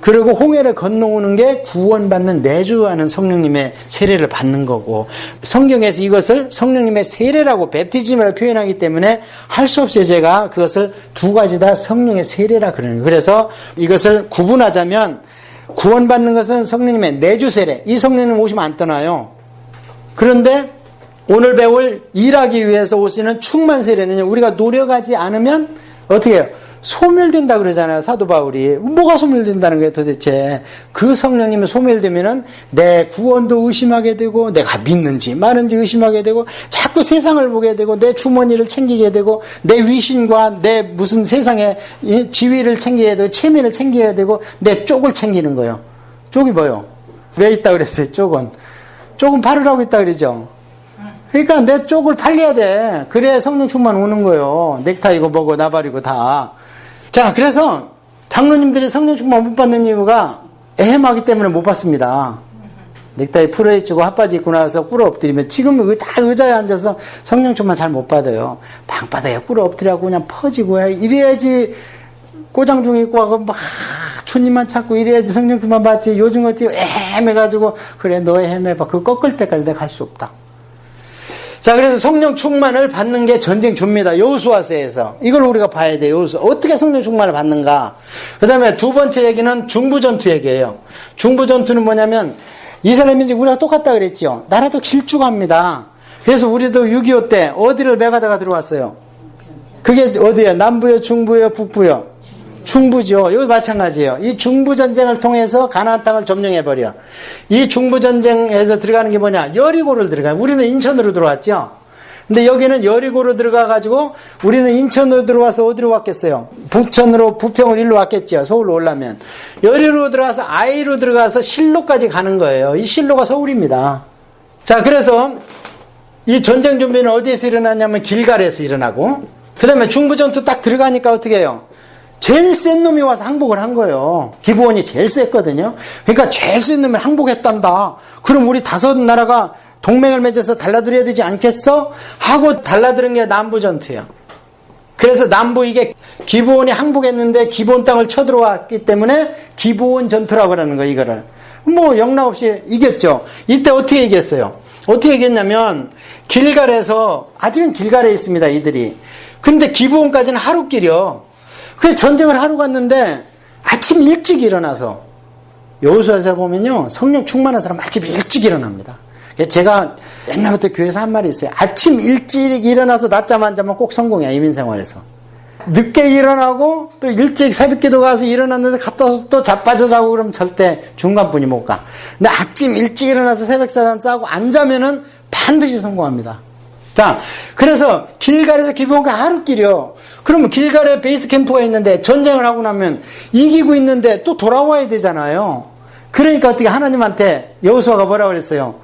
그리고 홍해를 건너오는 게 구원받는 내주하는 성령님의 세례를 받는 거고, 성경에서 이것을 성령님의 세례라고 베프티즘이라고 표현하기 때문에 할 수 없이 제가 그것을 두 가지 다 성령의 세례라 그러는 거예요. 그래서 이것을 구분하자면 구원받는 것은 성령님의 내주 세례, 이 성령님 오시면 안 떠나요. 그런데 오늘 배울 일하기 위해서 오시는 충만 세례는요, 우리가 노력하지 않으면 어떻게 해요? 소멸된다 그러잖아요, 사도 바울이. 뭐가 소멸된다는 거예요, 도대체? 그 성령님이 소멸되면은 내 구원도 의심하게 되고, 내가 믿는지 마는지 의심하게 되고, 자꾸 세상을 보게 되고, 내 주머니를 챙기게 되고, 내 위신과 내 무슨 세상의 지위를 챙겨야 되고, 체면을 챙겨야 되고, 내 쪽을 챙기는 거예요. 쪽이 뭐요? 왜 있다 그랬어요, 쪽은? 쪽은 팔으라고 있다 그러죠. 그러니까 내 쪽을 팔려야 돼. 그래야 성령 충만 오는 거예요. 넥타이고 뭐고 나발이고 다. 자, 그래서 장로님들이 성령 충만 못 받는 이유가 애매하기 때문에 못 받습니다. 넥타이 풀어헤치고 핫바지 입고 나와서 꿇어 엎드리면, 지금 다 의자에 앉아서 성령 충만 잘 못 받아요. 방바닥에 꿇어 엎드려고 그냥 퍼지고 해. 이래야지 꼬장중 입고 하고 막 주님만 찾고 이래야지 성령 충만 받지. 요즘 어떻게 애매해가지고, 그래 너 애매해봐. 그거 꺾을 때까지 내가 할 수 없다. 자, 그래서 성령 충만을 받는 게 전쟁 줍니다. 여호수아서에서. 이걸 우리가 봐야 돼요. 여호수아. 어떻게 성령 충만을 받는가. 그 다음에 두 번째 얘기는 중부전투 얘기예요. 중부전투는 뭐냐면, 이스라엘 민족 우리가 똑같다 그랬죠. 나라도 길쭉합니다. 그래서 우리도 6.25 때 어디를 매가다가 들어왔어요? 그게 어디예요? 남부요, 중부요, 북부요? 중부죠. 이거 마찬가지예요. 이 중부전쟁을 통해서 가나안 땅을 점령해버려. 이 중부전쟁에서 들어가는 게 뭐냐? 여리고를 들어가요. 우리는 인천으로 들어왔죠. 근데 여기는 여리고로 들어가가지고 우리는 인천으로 들어와서 어디로 왔겠어요? 부천으로, 부평으로 일로 왔겠죠. 서울로 오려면. 여리로 들어가서 아이로 들어가서 실로까지 가는 거예요. 이 실로가 서울입니다. 자, 그래서 이 전쟁 준비는 어디에서 일어났냐면 길갈에서 일어나고, 그 다음에 중부전투 딱 들어가니까 어떻게 해요? 제일 센 놈이 와서 항복을 한 거예요. 기브온이 제일 셌거든요. 그러니까 제일 센 놈이 항복했단다. 그럼 우리 다섯 나라가 동맹을 맺어서 달라들여야 되지 않겠어? 하고 달라드는 게 남부전투예요. 그래서 남부 이게 기브온이 항복했는데 기브온 땅을 쳐들어왔기 때문에 기브온 전투라고 하는 거예요. 이거를 뭐 영락 없이 이겼죠. 이때 어떻게 이겼어요? 어떻게 이겼냐면 길갈에서, 아직은 길갈에 있습니다, 이들이. 그런데 기브온까지는 하루길이요. 그래서 전쟁을 하러 갔는데 아침 일찍 일어나서, 여호수아서 보면요, 성령 충만한 사람 아침 일찍 일어납니다. 제가 옛날부터 교회에서 한 말이 있어요. 아침 일찍 일어나서 낮잠 안 자면 꼭 성공이야, 이민생활에서. 늦게 일어나고 또 일찍 새벽기도 가서 일어났는데 갔다 와서 또 자빠져 자고 그러면 절대 중간분이 못 가. 근데 아침 일찍 일어나서 새벽사단 싸고 안 자면은 반드시 성공합니다. 자, 그래서 길갈에서 기브온까 하루길이요. 그러면 길갈에 베이스 캠프가 있는데 전쟁을 하고 나면 이기고 있는데 또 돌아와야 되잖아요. 그러니까 어떻게 하나님한테 여호수아가 뭐라고 그랬어요?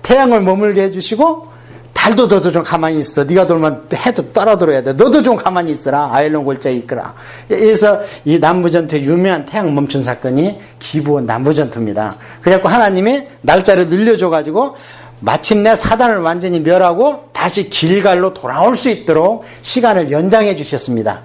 태양을 머물게 해주시고, 달도 너도 좀 가만히 있어. 네가 돌면 해도 따라돌아야 돼. 너도 좀 가만히 있어라. 아일론 골짜기 있거라. 그래서 이 남부전투의 유명한 태양 멈춘 사건이 기브온 남부전투입니다. 그래갖고 하나님이 날짜를 늘려줘가지고 마침내 사단을 완전히 멸하고 다시 길갈로 돌아올 수 있도록 시간을 연장해 주셨습니다.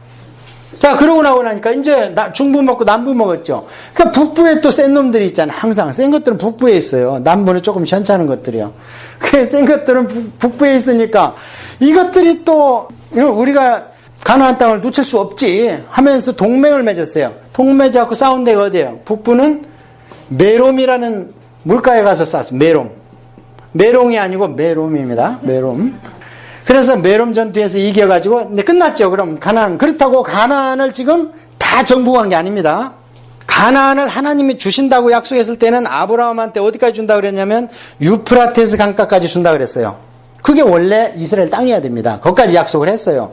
자, 그러고 나고 나니까 이제 중부 먹고 남부 먹었죠. 그러니까 북부에 또 센 놈들이 있잖아요. 항상 센 것들은 북부에 있어요. 남부는 조금 현찮은 것들이요. 그 센 것들은 북부에 있으니까 이것들이 또 우리가 가나안 땅을 놓칠 수 없지 하면서 동맹을 맺었어요. 동맹 맺어갖고 싸운 데가 어디예요? 북부는 메롬이라는 물가에 가서 싸웠어요. 메롱이 아니고 메롬입니다. 메롬. 그래서 메롬 전투에서 이겨가지고, 근데 끝났죠. 그럼 가나안. 그렇다고 가나안을 지금 다 정복한 게 아닙니다. 가나안을 하나님이 주신다고 약속했을 때는 아브라함한테 어디까지 준다 그랬냐면 유프라테스 강가까지 준다 그랬어요. 그게 원래 이스라엘 땅이어야 됩니다. 거기까지 약속을 했어요.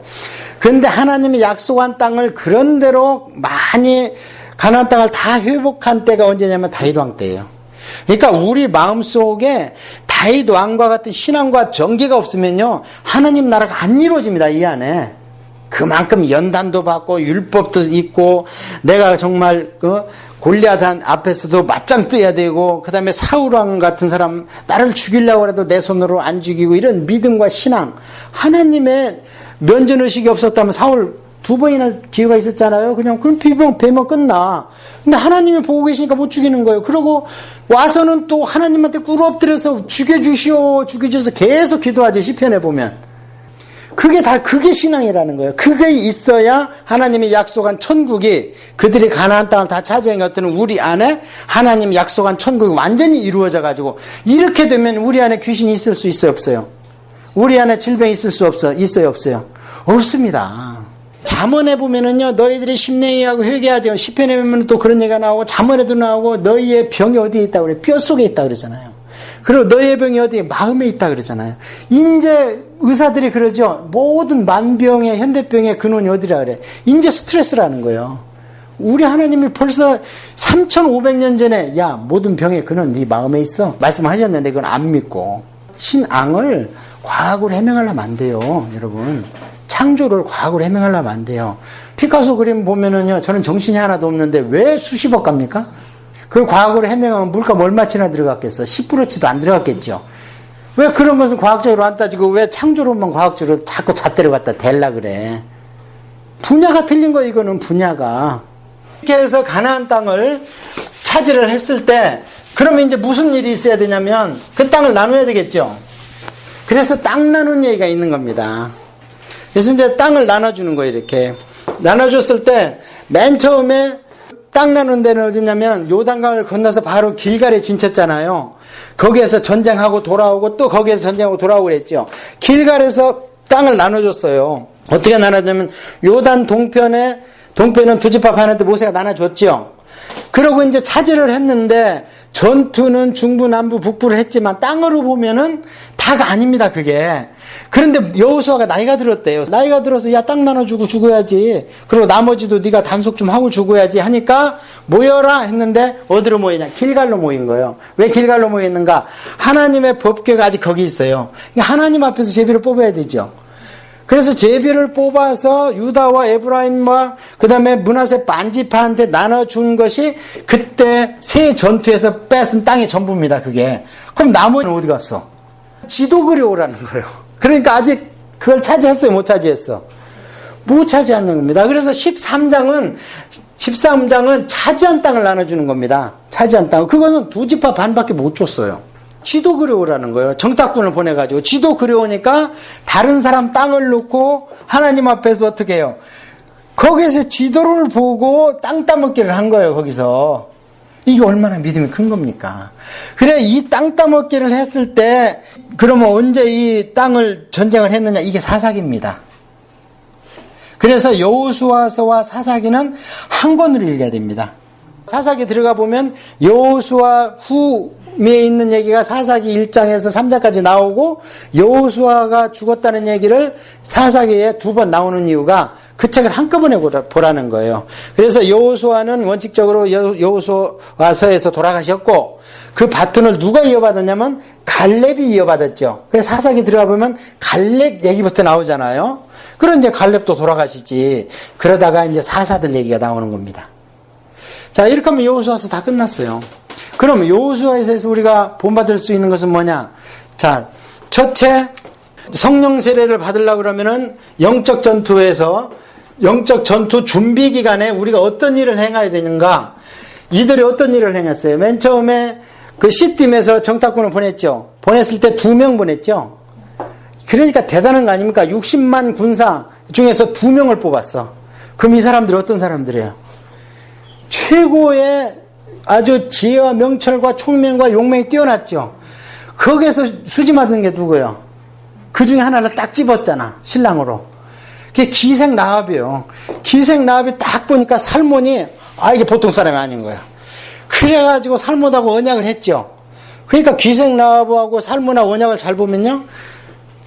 그런데 하나님이 약속한 땅을 그런대로 많이 가나안 땅을 다 회복한 때가 언제냐면 다윗 왕 때예요. 그러니까 우리 마음속에 다윗 왕과 같은 신앙과 정계가 없으면요, 하나님 나라가 안 이루어집니다. 이 안에 그만큼 연단도 받고 율법도 있고, 내가 정말 골리앗 앞에서도 맞짱 떠야 되고, 그 다음에 사울 왕 같은 사람 나를 죽이려고 해도 내 손으로 안 죽이고, 이런 믿음과 신앙, 하나님의 면전의식이 없었다면 사울 두 번이나 기회가 있었잖아요. 그냥 베면 끝나. 근데 하나님이 보고 계시니까 못 죽이는 거예요. 그러고 와서는 또 하나님한테 꿇어 엎드려서 죽여주셔서 계속 기도하지. 시편에 보면. 그게 신앙이라는 거예요. 그게 있어야 하나님이 약속한 천국이 그들이 가나안 땅을 다 차지했던 우리 안에 하나님이 약속한 천국이 완전히 이루어져 가지고 이렇게 되면 우리 안에 귀신이 있을 수 있어요, 없어요? 우리 안에 질병이 있을 수 있어요, 없어요? 없습니다. 잠언에 보면은요, 너희들이 심령이하고 회개하죠. 시편에 보면 또 그런 얘기가 나오고, 잠언에도 나오고, 너희의 병이 어디에 있다고 그래? 뼈 속에 있다고 그러잖아요. 그리고 너희의 병이 어디에? 마음에 있다고 그러잖아요. 이제 의사들이 그러죠. 모든 만병의, 현대병의 근원이 어디라 그래? 이제 스트레스라는 거예요. 우리 하나님이 벌써 3,500년 전에, 야, 모든 병의 근원 네 마음에 있어. 말씀하셨는데, 그건 안 믿고. 신앙을 과학으로 해명하려면 안 돼요, 여러분. 창조를 과학으로 해명하려면 안 돼요. 피카소 그림 보면은요, 저는 정신이 하나도 없는데 왜 수십억 갑니까? 그걸 과학으로 해명하면 물값 얼마치나 들어갔겠어? 10%치도 안 들어갔겠죠. 왜 그런 것은 과학적으로 안 따지고 왜 창조로만 과학적으로 자꾸 잣대로 갖다 댈라 그래? 분야가 틀린 거 이거는 분야가. 이렇게 해서 가나안 땅을 차지를 했을 때 그러면 이제 무슨 일이 있어야 되냐면 그 땅을 나눠야 되겠죠. 그래서 땅 나눈 얘기가 있는 겁니다. 그래서 이제 땅을 나눠주는 거예요, 이렇게. 나눠줬을 때, 맨 처음에 땅 나눈 데는 어디냐면, 요단강을 건너서 바로 길갈에 진쳤잖아요. 거기에서 전쟁하고 돌아오고, 또 거기에서 전쟁하고 돌아오고 그랬죠. 길갈에서 땅을 나눠줬어요. 어떻게 나눠주냐면, 요단 동편은 두 집합 하는데 모세가 나눠줬죠. 그러고 이제 차지를 했는데, 전투는 중부, 남부, 북부를 했지만, 땅으로 보면은 다가 아닙니다, 그게. 그런데 여호수아가 나이가 들었대요. 나이가 들어서 야 땅 나눠주고 죽어야지. 그리고 나머지도 네가 단속 좀 하고 죽어야지 하니까 모여라 했는데 어디로 모이냐? 길갈로 모인 거예요. 왜 길갈로 모였는가? 하나님의 법궤가 아직 거기 있어요. 그러니까 하나님 앞에서 제비를 뽑아야 되죠. 그래서 제비를 뽑아서 유다와 에브라임과 그 다음에 므낫세 반지파한테 나눠준 것이 그때 새 전투에서 뺏은 땅의 전부입니다. 그게. 그럼 나머지는 어디 갔어? 지도 그려오라는 거예요. 그러니까 아직 그걸 차지했어요? 못 차지했어? 못 차지하는 겁니다. 그래서 13장은 차지한 땅을 나눠주는 겁니다. 차지한 땅. 그거는 두 집합 반밖에 못 줬어요. 지도 그려오라는 거예요. 정탐꾼을 보내가지고. 지도 그려오니까 다른 사람 땅을 놓고 하나님 앞에서 어떻게 해요? 거기서 지도를 보고 땅 따먹기를 한 거예요, 거기서. 이게 얼마나 믿음이 큰 겁니까? 그래, 이 땅 따먹기를 했을 때, 그러면 언제 이 땅을 전쟁을 했느냐? 이게 사사기입니다. 그래서 여호수아서와 사사기는 한 권으로 읽어야 됩니다. 사사기 들어가 보면 여호수아 후에 있는 얘기가 사사기 1장에서 3장까지 나오고 여호수아가 죽었다는 얘기를 사사기에 두 번 나오는 이유가 그 책을 한꺼번에 보라는 거예요. 그래서 여호수아는 원칙적으로 여호수아서에서 돌아가셨고 그 바톤을 누가 이어받았냐면 갈렙이 이어받았죠. 그래서 사사기 들어가 보면 갈렙 얘기부터 나오잖아요. 그럼 이제 갈렙도 돌아가시지. 그러다가 이제 사사들 얘기가 나오는 겁니다. 자, 이렇게 하면 여호수아서 다 끝났어요. 그럼 여호수아에서 우리가 본받을 수 있는 것은 뭐냐? 자, 첫째, 성령 세례를 받으려고 그러면은 영적 전투에서 영적 전투 준비 기간에 우리가 어떤 일을 행해야 되는가? 이들이 어떤 일을 행했어요? 맨 처음에 그 시딤에서 정탐꾼을 보냈죠. 보냈을 때 2명 보냈죠. 그러니까 대단한 거 아닙니까? 60만 군사 중에서 2명을 뽑았어. 그럼 이 사람들이 어떤 사람들이에요? 최고의 아주 지혜와 명철과 총명과 용맹이 뛰어났죠. 거기에서 수지 맞은 게 누구예요? 그 중에 하나를 딱 집었잖아, 신랑으로. 그게 기생나합이에요. 기생나합이 딱 보니까 살몬이, 이게 보통 사람이 아닌 거야. 그래가지고 살몬하고 언약을 했죠. 그러니까 기생나합하고 살몬하고 언약을 잘 보면요,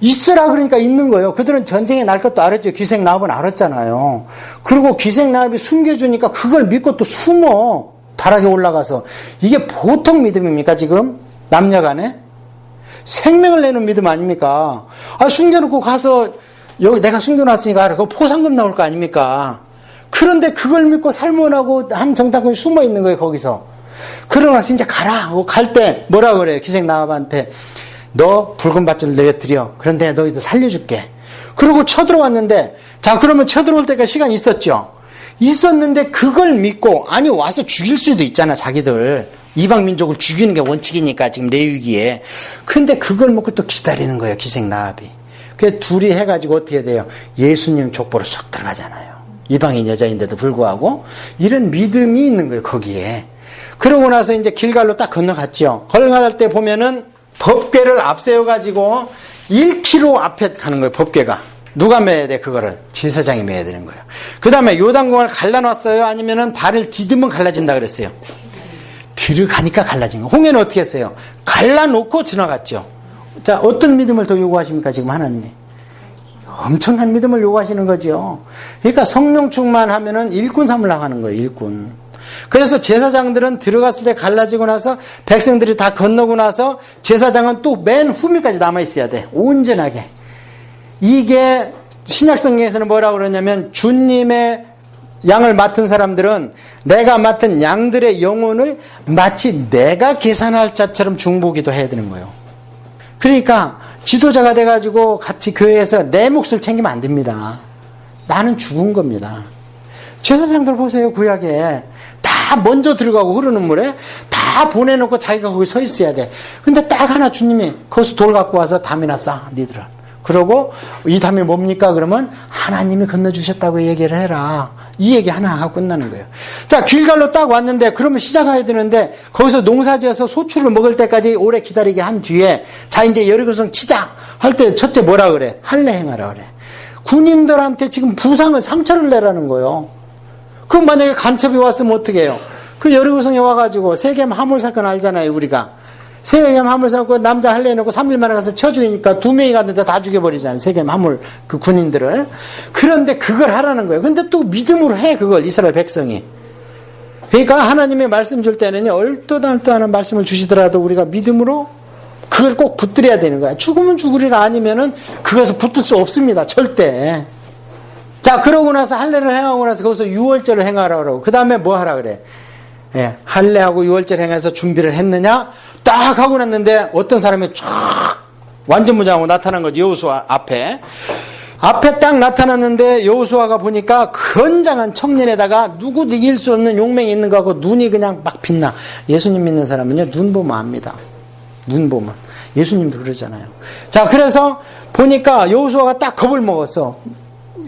있으라 그러니까 있는 거예요. 그들은 전쟁에 날 것도 알았죠. 기생나합은 알았잖아요. 그리고 기생나합이 숨겨주니까 그걸 믿고 또 숨어. 다락에 올라가서. 이게 보통 믿음입니까, 지금? 남녀 간에? 생명을 내는 믿음 아닙니까? 숨겨놓고 가서, 여기 내가 숨겨놨으니까 그거 포상금 나올 거 아닙니까? 그런데 그걸 믿고 살몬하고 한 정탐꾼이 숨어 있는 거예요, 거기서. 그러나서 이제 가라. 갈 때 뭐라 그래요, 기생나합한테. 너 붉은 밧줄 내려드려. 그런데 너희들 살려줄게. 그리고 쳐들어왔는데, 자, 그러면 쳐들어올 때까지 시간이 있었죠? 있었는데 그걸 믿고, 아니, 와서 죽일 수도 있잖아, 자기들. 이방 민족을 죽이는 게 원칙이니까, 지금 레위기에. 근데 그걸 먹고 또 기다리는 거예요, 기생라합이. 그래서 둘이 해가지고 어떻게 돼요? 예수님 족보로 쏙 들어가잖아요. 이방인 여자인데도 불구하고. 이런 믿음이 있는 거예요, 거기에. 그러고 나서 이제 길갈로 딱 건너갔죠. 건너갈 때 보면은 법궤를 앞세워가지고 1km 앞에 가는 거예요, 법궤가. 누가 매야 돼, 그거를? 제사장이 매야 되는 거예요. 그 다음에 요단강을 갈라놨어요? 아니면은 발을 디디면 갈라진다 그랬어요? 들어가니까 갈라진 거예요. 홍해는 어떻게 했어요? 갈라놓고 지나갔죠. 자, 어떤 믿음을 더 요구하십니까, 지금 하나님이? 엄청난 믿음을 요구하시는 거죠. 그러니까 성령 충만하면은 일꾼 삼으려고 하는 거예요, 일꾼. 그래서 제사장들은 들어갔을 때 갈라지고 나서 백성들이 다 건너고 나서 제사장은 또 맨 후면까지 남아있어야 돼. 온전하게. 이게 신약성경에서는 뭐라고 그러냐면 주님의 양을 맡은 사람들은 내가 맡은 양들의 영혼을 마치 내가 계산할 자처럼 중보기도 해야 되는 거예요. 그러니까 지도자가 돼가지고 같이 교회에서 내 몫을 챙기면 안 됩니다. 나는 죽은 겁니다. 제사장들 보세요, 구약에. 다 먼저 들어가고 흐르는 물에 다 보내놓고 자기가 거기 서 있어야 돼. 근데 딱 하나 주님이 거기서 돌 갖고 와서 담이나 싸, 니들은. 그러고 이 담이 뭡니까? 그러면 하나님이 건너주셨다고 얘기를 해라. 이 얘기 하나 하고 끝나는 거예요. 자, 길갈로 딱 왔는데 그러면 시작해야 되는데 거기서 농사지어서 소출을 먹을 때까지 오래 기다리게 한 뒤에 자, 이제 여리고성 치자 할 때 첫째 뭐라 그래? 할례 행하라 그래. 군인들한테 지금 부상을 상처를 내라는 거예요. 그럼 만약에 간첩이 왔으면 어떻게 해요? 그 여리고성에 와가지고 세겜 화물 사건 알잖아요, 우리가. 세겜 화물 사건 남자 할례 해놓고 3일 만에 가서 쳐 죽이니까 2명이 갔는데 다 죽여버리잖아요, 세겜 화물 그 군인들을. 그런데 그걸 하라는 거예요. 근데 또 믿음으로 해, 그걸 이스라엘 백성이. 그러니까 하나님의 말씀 줄 때는요, 얼토당토하는 말씀을 주시더라도 우리가 믿음으로 그걸 꼭 붙들어야 되는 거야. 죽으면 죽으리라 아니면은 그것을 붙들 수 없습니다, 절대. 자, 그러고 나서 할례를 행하고 나서 거기서 유월절을 행하라 그러고 그 다음에 뭐 하라 그래? 예, 할례하고 유월절 행해서 준비를 했느냐? 딱 하고 났는데 어떤 사람이 쫙 완전 무장하고 나타난 거지, 여호수아 앞에 딱 나타났는데 여호수아가 보니까 건장한 청년에다가 누구도 이길 수 없는 용맹이 있는 거하고 눈이 그냥 막 빛나. 예수님 믿는 사람은요, 눈 보면 압니다. 눈 보면. 예수님도 그러잖아요. 자, 그래서 보니까 여호수아가 딱 겁을 먹었어.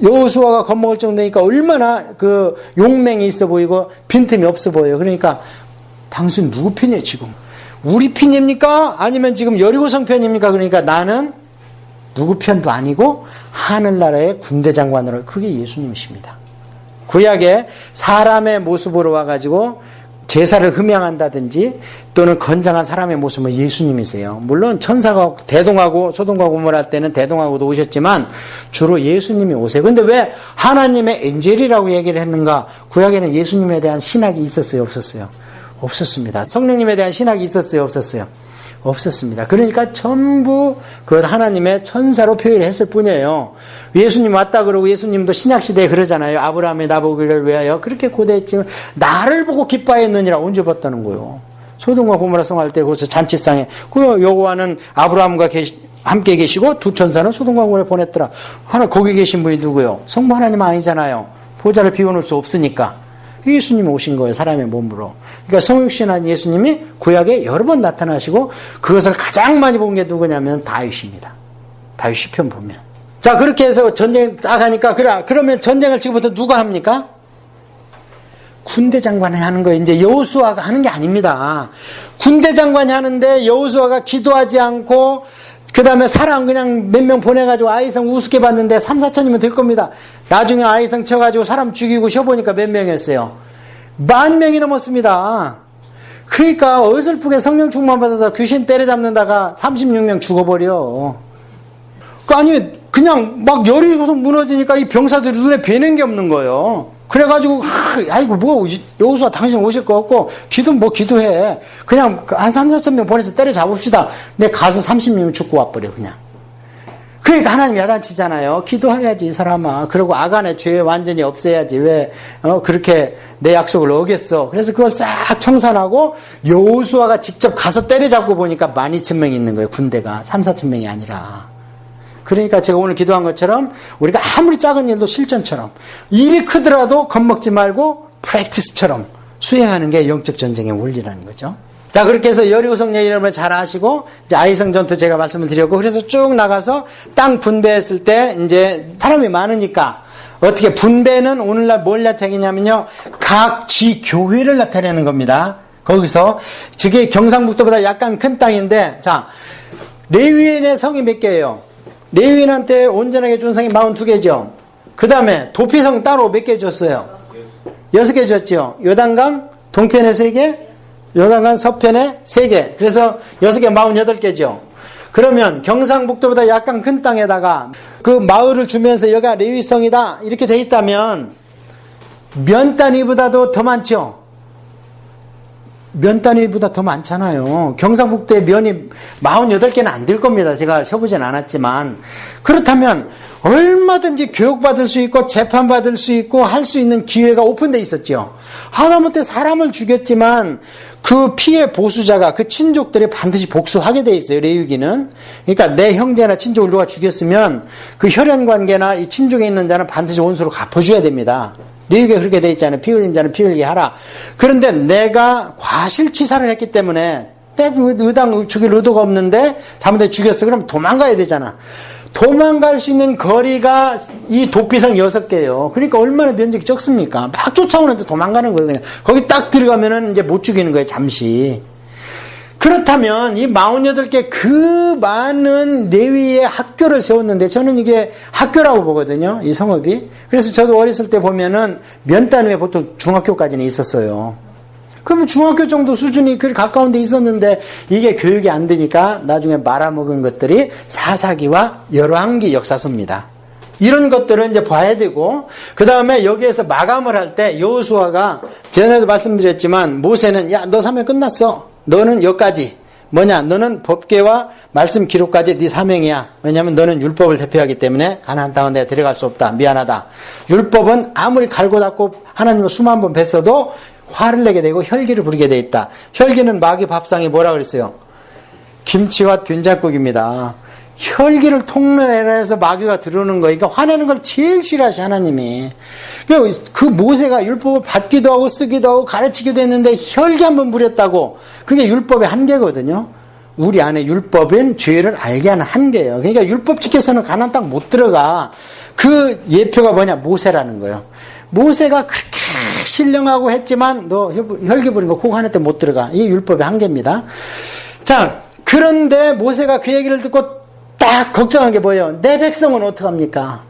여호수아가 겁먹을 정도니까 얼마나 그 용맹이 있어 보이고 빈틈이 없어 보여요. 그러니까 당신 누구 편이에요, 지금? 우리 편입니까? 아니면 지금 여리고성 편입니까? 그러니까 나는 누구 편도 아니고 하늘나라의 군대장관으로, 그게 예수님이십니다. 구약에 사람의 모습으로 와가지고 제사를 흠양한다든지 또는 건장한 사람의 모습은 예수님이세요. 물론 천사가 대동하고 소돔과 고모라 할 때는 대동하고도 오셨지만 주로 예수님이 오세요. 근데 왜 하나님의 엔젤이라고 얘기를 했는가? 구약에는 예수님에 대한 신학이 있었어요, 없었어요? 없었습니다. 성령님에 대한 신학이 있었어요, 없었어요? 없었습니다. 그러니까 전부 그 하나님의 천사로 표현을 했을 뿐이에요. 예수님 왔다 그러고 예수님도 신약시대에 그러잖아요. 아브라함이 나보기를 위하여 그렇게 고대했지만 나를 보고 기뻐했느니라. 언제 봤다는 거예요? 소돔과 고모라 성할 때 거기서 잔치상에 그 여호와는 아브라함과 함께 계시고 두 천사는 소돔과 고모라에 보냈더라. 하나 거기 계신 분이 누구요? 성부 하나님 아니잖아요. 보좌를 비워놓을 수 없으니까. 예수님이 오신 거예요, 사람의 몸으로. 그러니까 성육신한 예수님이 구약에 여러 번 나타나시고 그것을 가장 많이 본 게 누구냐면 다윗입니다. 다윗 시편 보면. 자, 그렇게 해서 전쟁 딱 하니까 그러면 전쟁을 지금부터 누가 합니까? 군대 장관이 하는 거예요. 이제 여호수아가 하는 게 아닙니다. 군대 장관이 하는데 여호수아가 기도하지 않고 그 다음에 사람 그냥 몇 명 보내가지고 아이성 우습게 봤는데 3, 4천이면 될 겁니다. 나중에 아이성 쳐가지고 사람 죽이고 쉬어보니까 몇 명이었어요? 10,000명이 넘었습니다. 그러니까 어설프게 성령 충만 받아서 귀신 때려잡는다가 36명 죽어버려. 아니 그냥 막 여리고성 무너지니까 이 병사들이 눈에 뵈는 게 없는 거예요. 그래가지고 아이고 뭐 여호수아 당신 오실 거 없고 기도 뭐 기도해. 그냥 한 3, 4천 명 보내서 때려잡읍시다. 내 가서 30명 죽고 와버려 그냥. 그러니까 하나님 야단치잖아요. 기도해야지 이 사람아. 그리고 아간의 죄 완전히 없애야지. 왜 그렇게 내 약속을 어겼어. 그래서 그걸 싹 청산하고 여호수아가 직접 가서 때려잡고 보니까 12,000명이 있는 거예요. 군대가 3, 4천 명이 아니라. 그러니까 제가 오늘 기도한 것처럼 우리가 아무리 작은 일도 실전처럼 일이 크더라도 겁먹지 말고 프랙티스처럼 수행하는 게 영적 전쟁의 원리라는 거죠. 자, 그렇게 해서 여리고성 여러분 잘 아시고, 이제 아이성 전투 제가 말씀을 드렸고, 그래서 쭉 나가서 땅 분배했을 때, 이제 사람이 많으니까, 어떻게 분배는 오늘날 뭘 나타내냐면요, 각 지 교회를 나타내는 겁니다. 거기서, 저게 경상북도보다 약간 큰 땅인데, 자, 레위인의 성이 몇 개예요? 레위인한테 온전하게 준 성이 42개죠. 그 다음에 도피성 따로 몇 개 줬어요? 6개 줬죠. 요단강 동편에 3개, 요단강 서편에 3개. 그래서 6개 48개죠. 그러면 경상북도보다 약간 큰 땅에다가 그 마을을 주면서 여기가 레위성이다 이렇게 돼 있다면 면 단위보다도 더 많죠. 면 단위보다 더 많잖아요. 경상북도의 면이 48개는 안 될 겁니다. 제가 세보진 않았지만. 그렇다면 얼마든지 교육받을 수 있고 재판받을 수 있고 할 수 있는 기회가 오픈되어 있었죠. 하다못해 사람을 죽였지만 그 피해 보수자가 그 친족들이 반드시 복수하게 돼 있어요. 레위기는. 그러니까 내 형제나 친족을 누가 죽였으면 그 혈연관계나 이 친족에 있는 자는 반드시 원수로 갚아줘야 됩니다. 레위기가 그렇게 돼 있잖아요. 피 흘린 자는 피 흘리게 하라. 그런데 내가 과실치사를 했기 때문에 내 의당 죽일 의도가 없는데 잘못해 죽였어. 그럼 도망가야 되잖아. 도망갈 수 있는 거리가 이 도피성 6개예요. 그러니까 얼마나 면적이 적습니까? 막 쫓아오는데 도망가는 거예요. 그냥 거기 딱 들어가면은 이제 못 죽이는 거예요. 잠시. 그렇다면 이 48개 그 많은 레위의 학교를 세웠는데 저는 이게 학교라고 보거든요. 이 성읍이. 그래서 저도 어렸을 때 보면은 면 단위에 보통 중학교까지는 있었어요. 그러면 중학교 정도 수준이 그 가까운 데 있었는데 이게 교육이 안 되니까 나중에 말아먹은 것들이 사사기와 열왕기 역사서입니다. 이런 것들을 이제 봐야 되고, 그 다음에 여기에서 마감을 할 때 여호수아가 전에도 말씀드렸지만 모세는 야, 너 사명 끝났어. 너는 여기까지. 뭐냐? 너는 법궤와 말씀 기록까지 네 사명이야. 왜냐하면 너는 율법을 대표하기 때문에 가나안 땅은 내가 들어갈 수 없다. 미안하다. 율법은 아무리 갈고 닦고 하나님을 수만 번 뵀어도 화를 내게 되고 혈기를 부리게 돼 있다. 혈기는 마귀 밥상이 뭐라 그랬어요? 김치와 된장국입니다. 혈기를 통로해서 마귀가 들어오는 거니까 화내는 걸 제일 싫어하시 하나님이. 그 모세가 율법을 받기도 하고 쓰기도 하고 가르치기도 했는데 혈기 한번 부렸다고. 그게 율법의 한계거든요. 우리 안에 율법은 죄를 알게 하는 한계예요. 그러니까 율법 지켜서는 가나안 땅 못 들어가. 그 예표가 뭐냐? 모세라는 거예요. 모세가 그렇게 신령하고 했지만 너 혈기 부린 거 그거 하나 때 못 들어가. 이게 율법의 한계입니다. 자, 그런데 모세가 그 얘기를 듣고 딱 걱정한 게 뭐예요? 내 백성은 어떡합니까?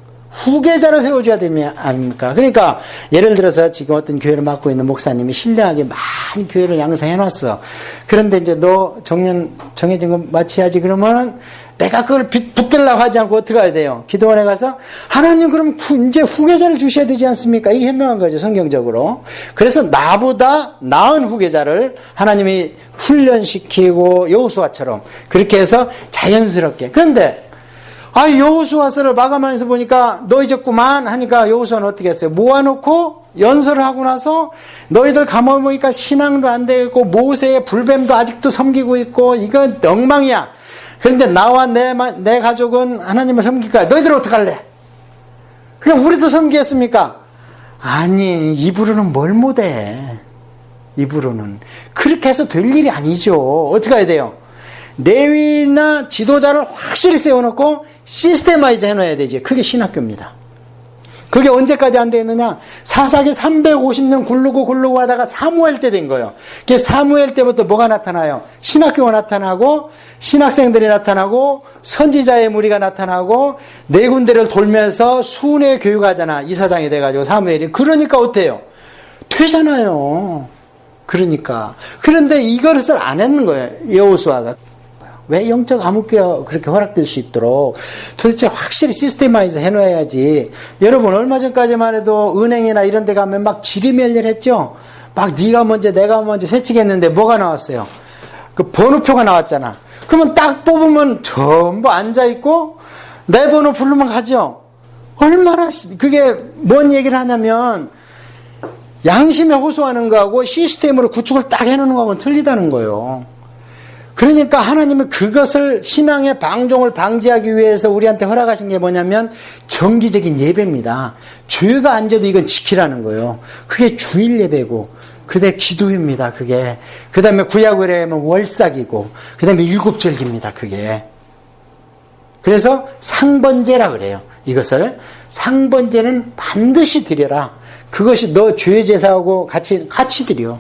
후계자를 세워줘야 되면 아닙니까? 그러니까 예를 들어서 지금 어떤 교회를 맡고 있는 목사님이 신령하게 많은 교회를 양성해놨어. 그런데 이제 너 정해진 거 마치야지 그러면 내가 그걸 붙들라고 하지 않고 어떻게 해야 돼요? 기도원에 가서 하나님 그럼 이제 후계자를 주셔야 되지 않습니까? 이게 현명한 거죠, 성경적으로. 그래서 나보다 나은 후계자를 하나님이 훈련시키고 여호수아처럼 그렇게 해서 자연스럽게. 그런데 여호수아서를 마감하면서 보니까 너 잊었구만 하니까 여호수아는 어떻게 했어요? 모아놓고 연설을 하고 나서 너희들 가만히 보니까 신앙도 안 되고 있고 모세의 불뱀도 아직도 섬기고 있고 이건 엉망이야. 그런데 나와 내 가족은 하나님을 섬길 거야. 너희들 어떡할래? 그냥 우리도 섬기겠습니까? 아니, 입으로는 뭘 못해. 입으로는. 그렇게 해서 될 일이 아니죠. 어떻게 해야 돼요? 레위나 지도자를 확실히 세워놓고 시스테마이즈 해놔야 되지. 그게 신학교입니다. 그게 언제까지 안 되느냐? 사사기 350년 굴르고 하다가 사무엘 때 된 거예요. 그게 사무엘 때부터 뭐가 나타나요? 신학교가 나타나고 신학생들이 나타나고 선지자의 무리가 나타나고 네 군데를 돌면서 순회 교육하잖아. 이사장이 돼가지고 사무엘이. 그러니까 어때요? 되잖아요. 그러니까. 그런데 이것을 안 했는 거예요. 여호수아가. 왜 영적 암흑교가 그렇게 허락될 수 있도록 도대체 확실히 시스테마이즈 해놔야지. 여러분 얼마 전까지만 해도 은행이나 이런 데 가면 막 지리멸렬했죠. 막 네가 먼저 내가 먼저 세치겠는데 뭐가 나왔어요? 그 번호표가 나왔잖아. 그러면 딱 뽑으면 전부 앉아있고 내 번호 부르면 가죠. 얼마나 그게 뭔 얘기를 하냐면 양심에 호소하는 거하고 시스템으로 구축을 딱 해놓는 거하고는 틀리다는 거예요. 그러니까 하나님은 그것을 신앙의 방종을 방지하기 위해서 우리한테 허락하신 게 뭐냐면 정기적인 예배입니다. 주일가 앉아도 이건 지키라는 거예요. 그게 주일 예배고 그다음에 기도입니다. 그게 그 다음에 구약으로 하면 월삭이고 그 다음에 일곱절기입니다. 그게 그래서 상번제라 그래요. 이것을 상번제는 반드시 드려라. 그것이 너 주의 제사하고 같이 드려.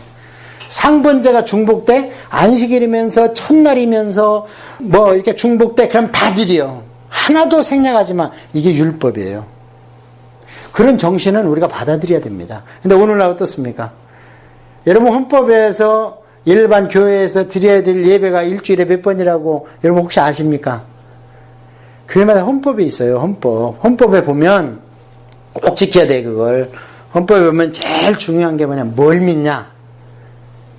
상번제가 중복 때 안식일이면서 첫날이면서 뭐 이렇게 중복 때 그럼 다 드려. 하나도 생략하지 마. 이게 율법이에요. 그런 정신은 우리가 받아들여야 됩니다. 근데 오늘날 어떻습니까? 여러분 헌법에서 일반 교회에서 드려야 될 예배가 일주일에 몇 번이라고 여러분 혹시 아십니까? 교회마다 헌법이 있어요. 헌법에 보면 꼭 지켜야 돼. 그걸 헌법에 보면 제일 중요한 게 뭐냐, 뭘 믿냐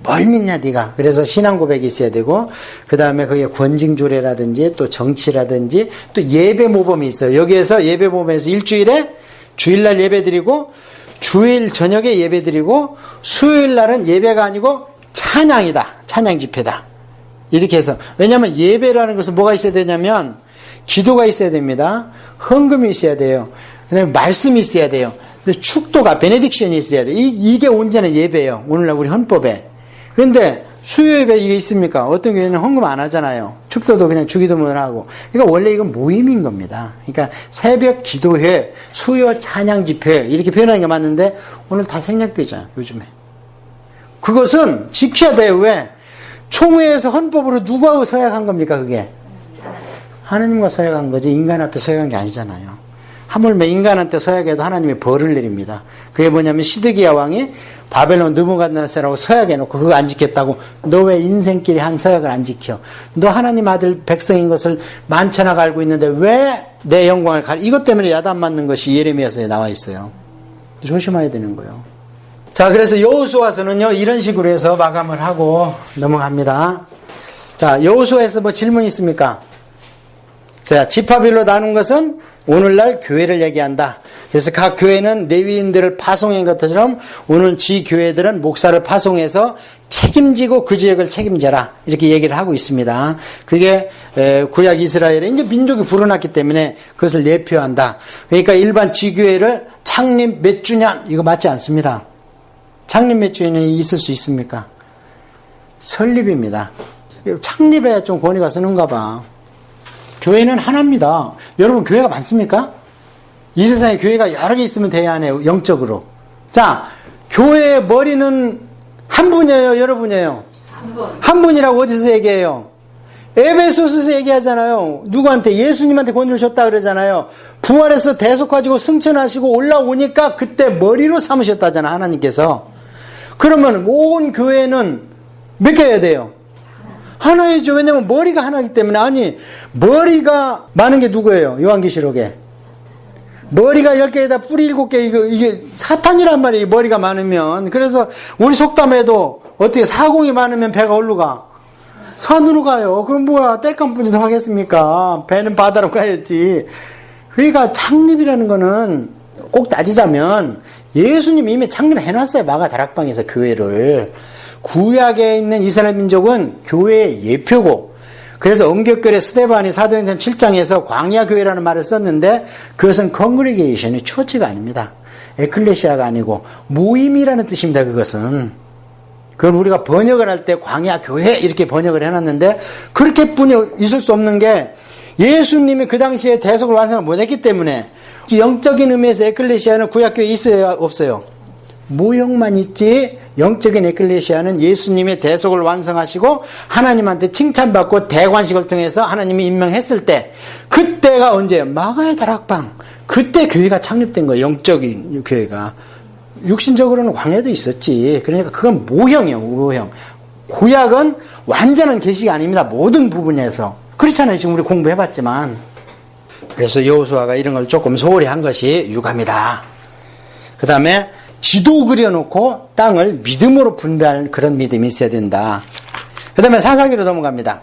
네가. 그래서 신앙 고백이 있어야 되고 그 다음에 거기에 권징조례라든지 또 정치라든지 또 예배 모범이 있어요. 여기에서 예배 모범에서 일주일에 주일날 예배 드리고 주일 저녁에 예배 드리고 수요일날은 예배가 아니고 찬양이다. 찬양 집회다. 이렇게 해서 왜냐하면 예배라는 것은 뭐가 있어야 되냐면 기도가 있어야 됩니다. 헌금이 있어야 돼요. 그 다음에 말씀이 있어야 돼요. 축도가 베네딕션이 있어야 돼요. 이게 온전한 예배예요. 오늘날 우리 헌법에. 그런데 수요 예배 이게 있습니까? 어떤 교회는 헌금 안 하잖아요. 축도도 그냥 주기도문 하고. 그러니까 원래 이건 모임인 겁니다. 그러니까 새벽 기도회, 수요 찬양 집회 이렇게 표현하는 게 맞는데 오늘 다 생략되잖아요. 요즘에. 그것은 지켜야 돼요. 왜? 총회에서 헌법으로 누구하고 서약한 겁니까? 그게? 하나님과 서약한 거지 인간 앞에 서약한 게 아니잖아요. 하물며 인간한테 서약해도 하나님이 벌을 내립니다. 그게 뭐냐면 시드기야 왕이 바벨론 느부갓네살하고 서약해놓고 그거 안 지켰다고 너 왜 인생끼리 한 서약을 안 지켜? 너 하나님 아들 백성인 것을 만천하가 알고 있는데 왜 내 영광을 이것 때문에 야단 맞는 것이 예레미야서에 나와 있어요. 조심해야 되는 거예요. 자, 그래서 여호수아서는요 이런 식으로 해서 마감을 하고 넘어갑니다. 자, 여호수아에서 뭐 질문 있습니까? 자, 지파별로 나눈 것은 오늘날 교회를 얘기한다. 그래서 각 교회는 레위인들을 파송한 것처럼 오늘 지 교회들은 목사를 파송해서 책임지고 그 지역을 책임져라. 이렇게 얘기를 하고 있습니다. 그게 구약 이스라엘에 이제 민족이 불어났기 때문에 그것을 예표한다. 그러니까 일반 지교회를 창립 몇 주년 이거 맞지 않습니다. 창립 몇 주년이 있을 수 있습니까? 설립입니다. 창립에 좀 권위가 쓰는가 봐. 교회는 하나입니다. 여러분 교회가 많습니까? 이 세상에 교회가 여러 개 있으면 돼야 하네요. 영적으로. 자, 교회의 머리는 한 분이에요? 여러 분이에요? 한 분이라고 어디서 얘기해요? 에베소서에서 얘기하잖아요. 누구한테? 예수님한테 권위를 줬다 그러잖아요. 부활해서 대속 가지고 승천하시고 올라오니까 그때 머리로 삼으셨다잖아 하나님께서. 그러면 온 교회는 몇 개여야 돼요? 하나이죠. 왜냐면 머리가 하나이기 때문에. 아니 머리가 많은 게 누구예요? 요한계시록에 머리가 10개에다 뿌리 7개 이게 사탄이란 말이에요. 머리가 많으면. 그래서 우리 속담에도 어떻게 사공이 많으면 배가 어디로 가? 산으로 가요. 그럼 뭐야 땔감뿐이도 하겠습니까? 배는 바다로 가야지. 그러니까 창립이라는 거는 꼭 따지자면 예수님이 이미 창립해놨어요. 마가 다락방에서 교회를. 구약에 있는 이스라엘 민족은 교회의 예표고, 그래서 엄격결에 스데반이 사도행전 7장에서 광야 교회라는 말을 썼는데 그것은 컨그리게이션이 처치가 아닙니다. 에클레시아가 아니고 모임이라는 뜻입니다. 그것은. 그건 우리가 번역을 할 때 광야 교회 이렇게 번역을 해놨는데 그렇게뿐이 있을 수 없는 게 예수님이 그 당시에 대속을 완성을 못했기 때문에 영적인 의미에서 에클레시아는 구약교회에 있어요? 없어요? 모형만 있지 영적인 에클레시아는 예수님의 대속을 완성하시고 하나님한테 칭찬받고 대관식을 통해서 하나님이 임명했을 때 그때가 언제예요? 마가의 다락방. 그때 교회가 창립된 거예요. 영적인 교회가. 육신적으로는 광야도 있었지. 그러니까 그건 모형이에요. 모형. 구약은 완전한 계시가 아닙니다. 모든 부분에서. 그렇잖아요. 지금 우리 공부해봤지만. 그래서 여호수아가 이런 걸 조금 소홀히 한 것이 유감이다. 그 다음에 지도 그려놓고 땅을 믿음으로 분배할 그런 믿음이 있어야 된다. 그 다음에 사사기로 넘어갑니다.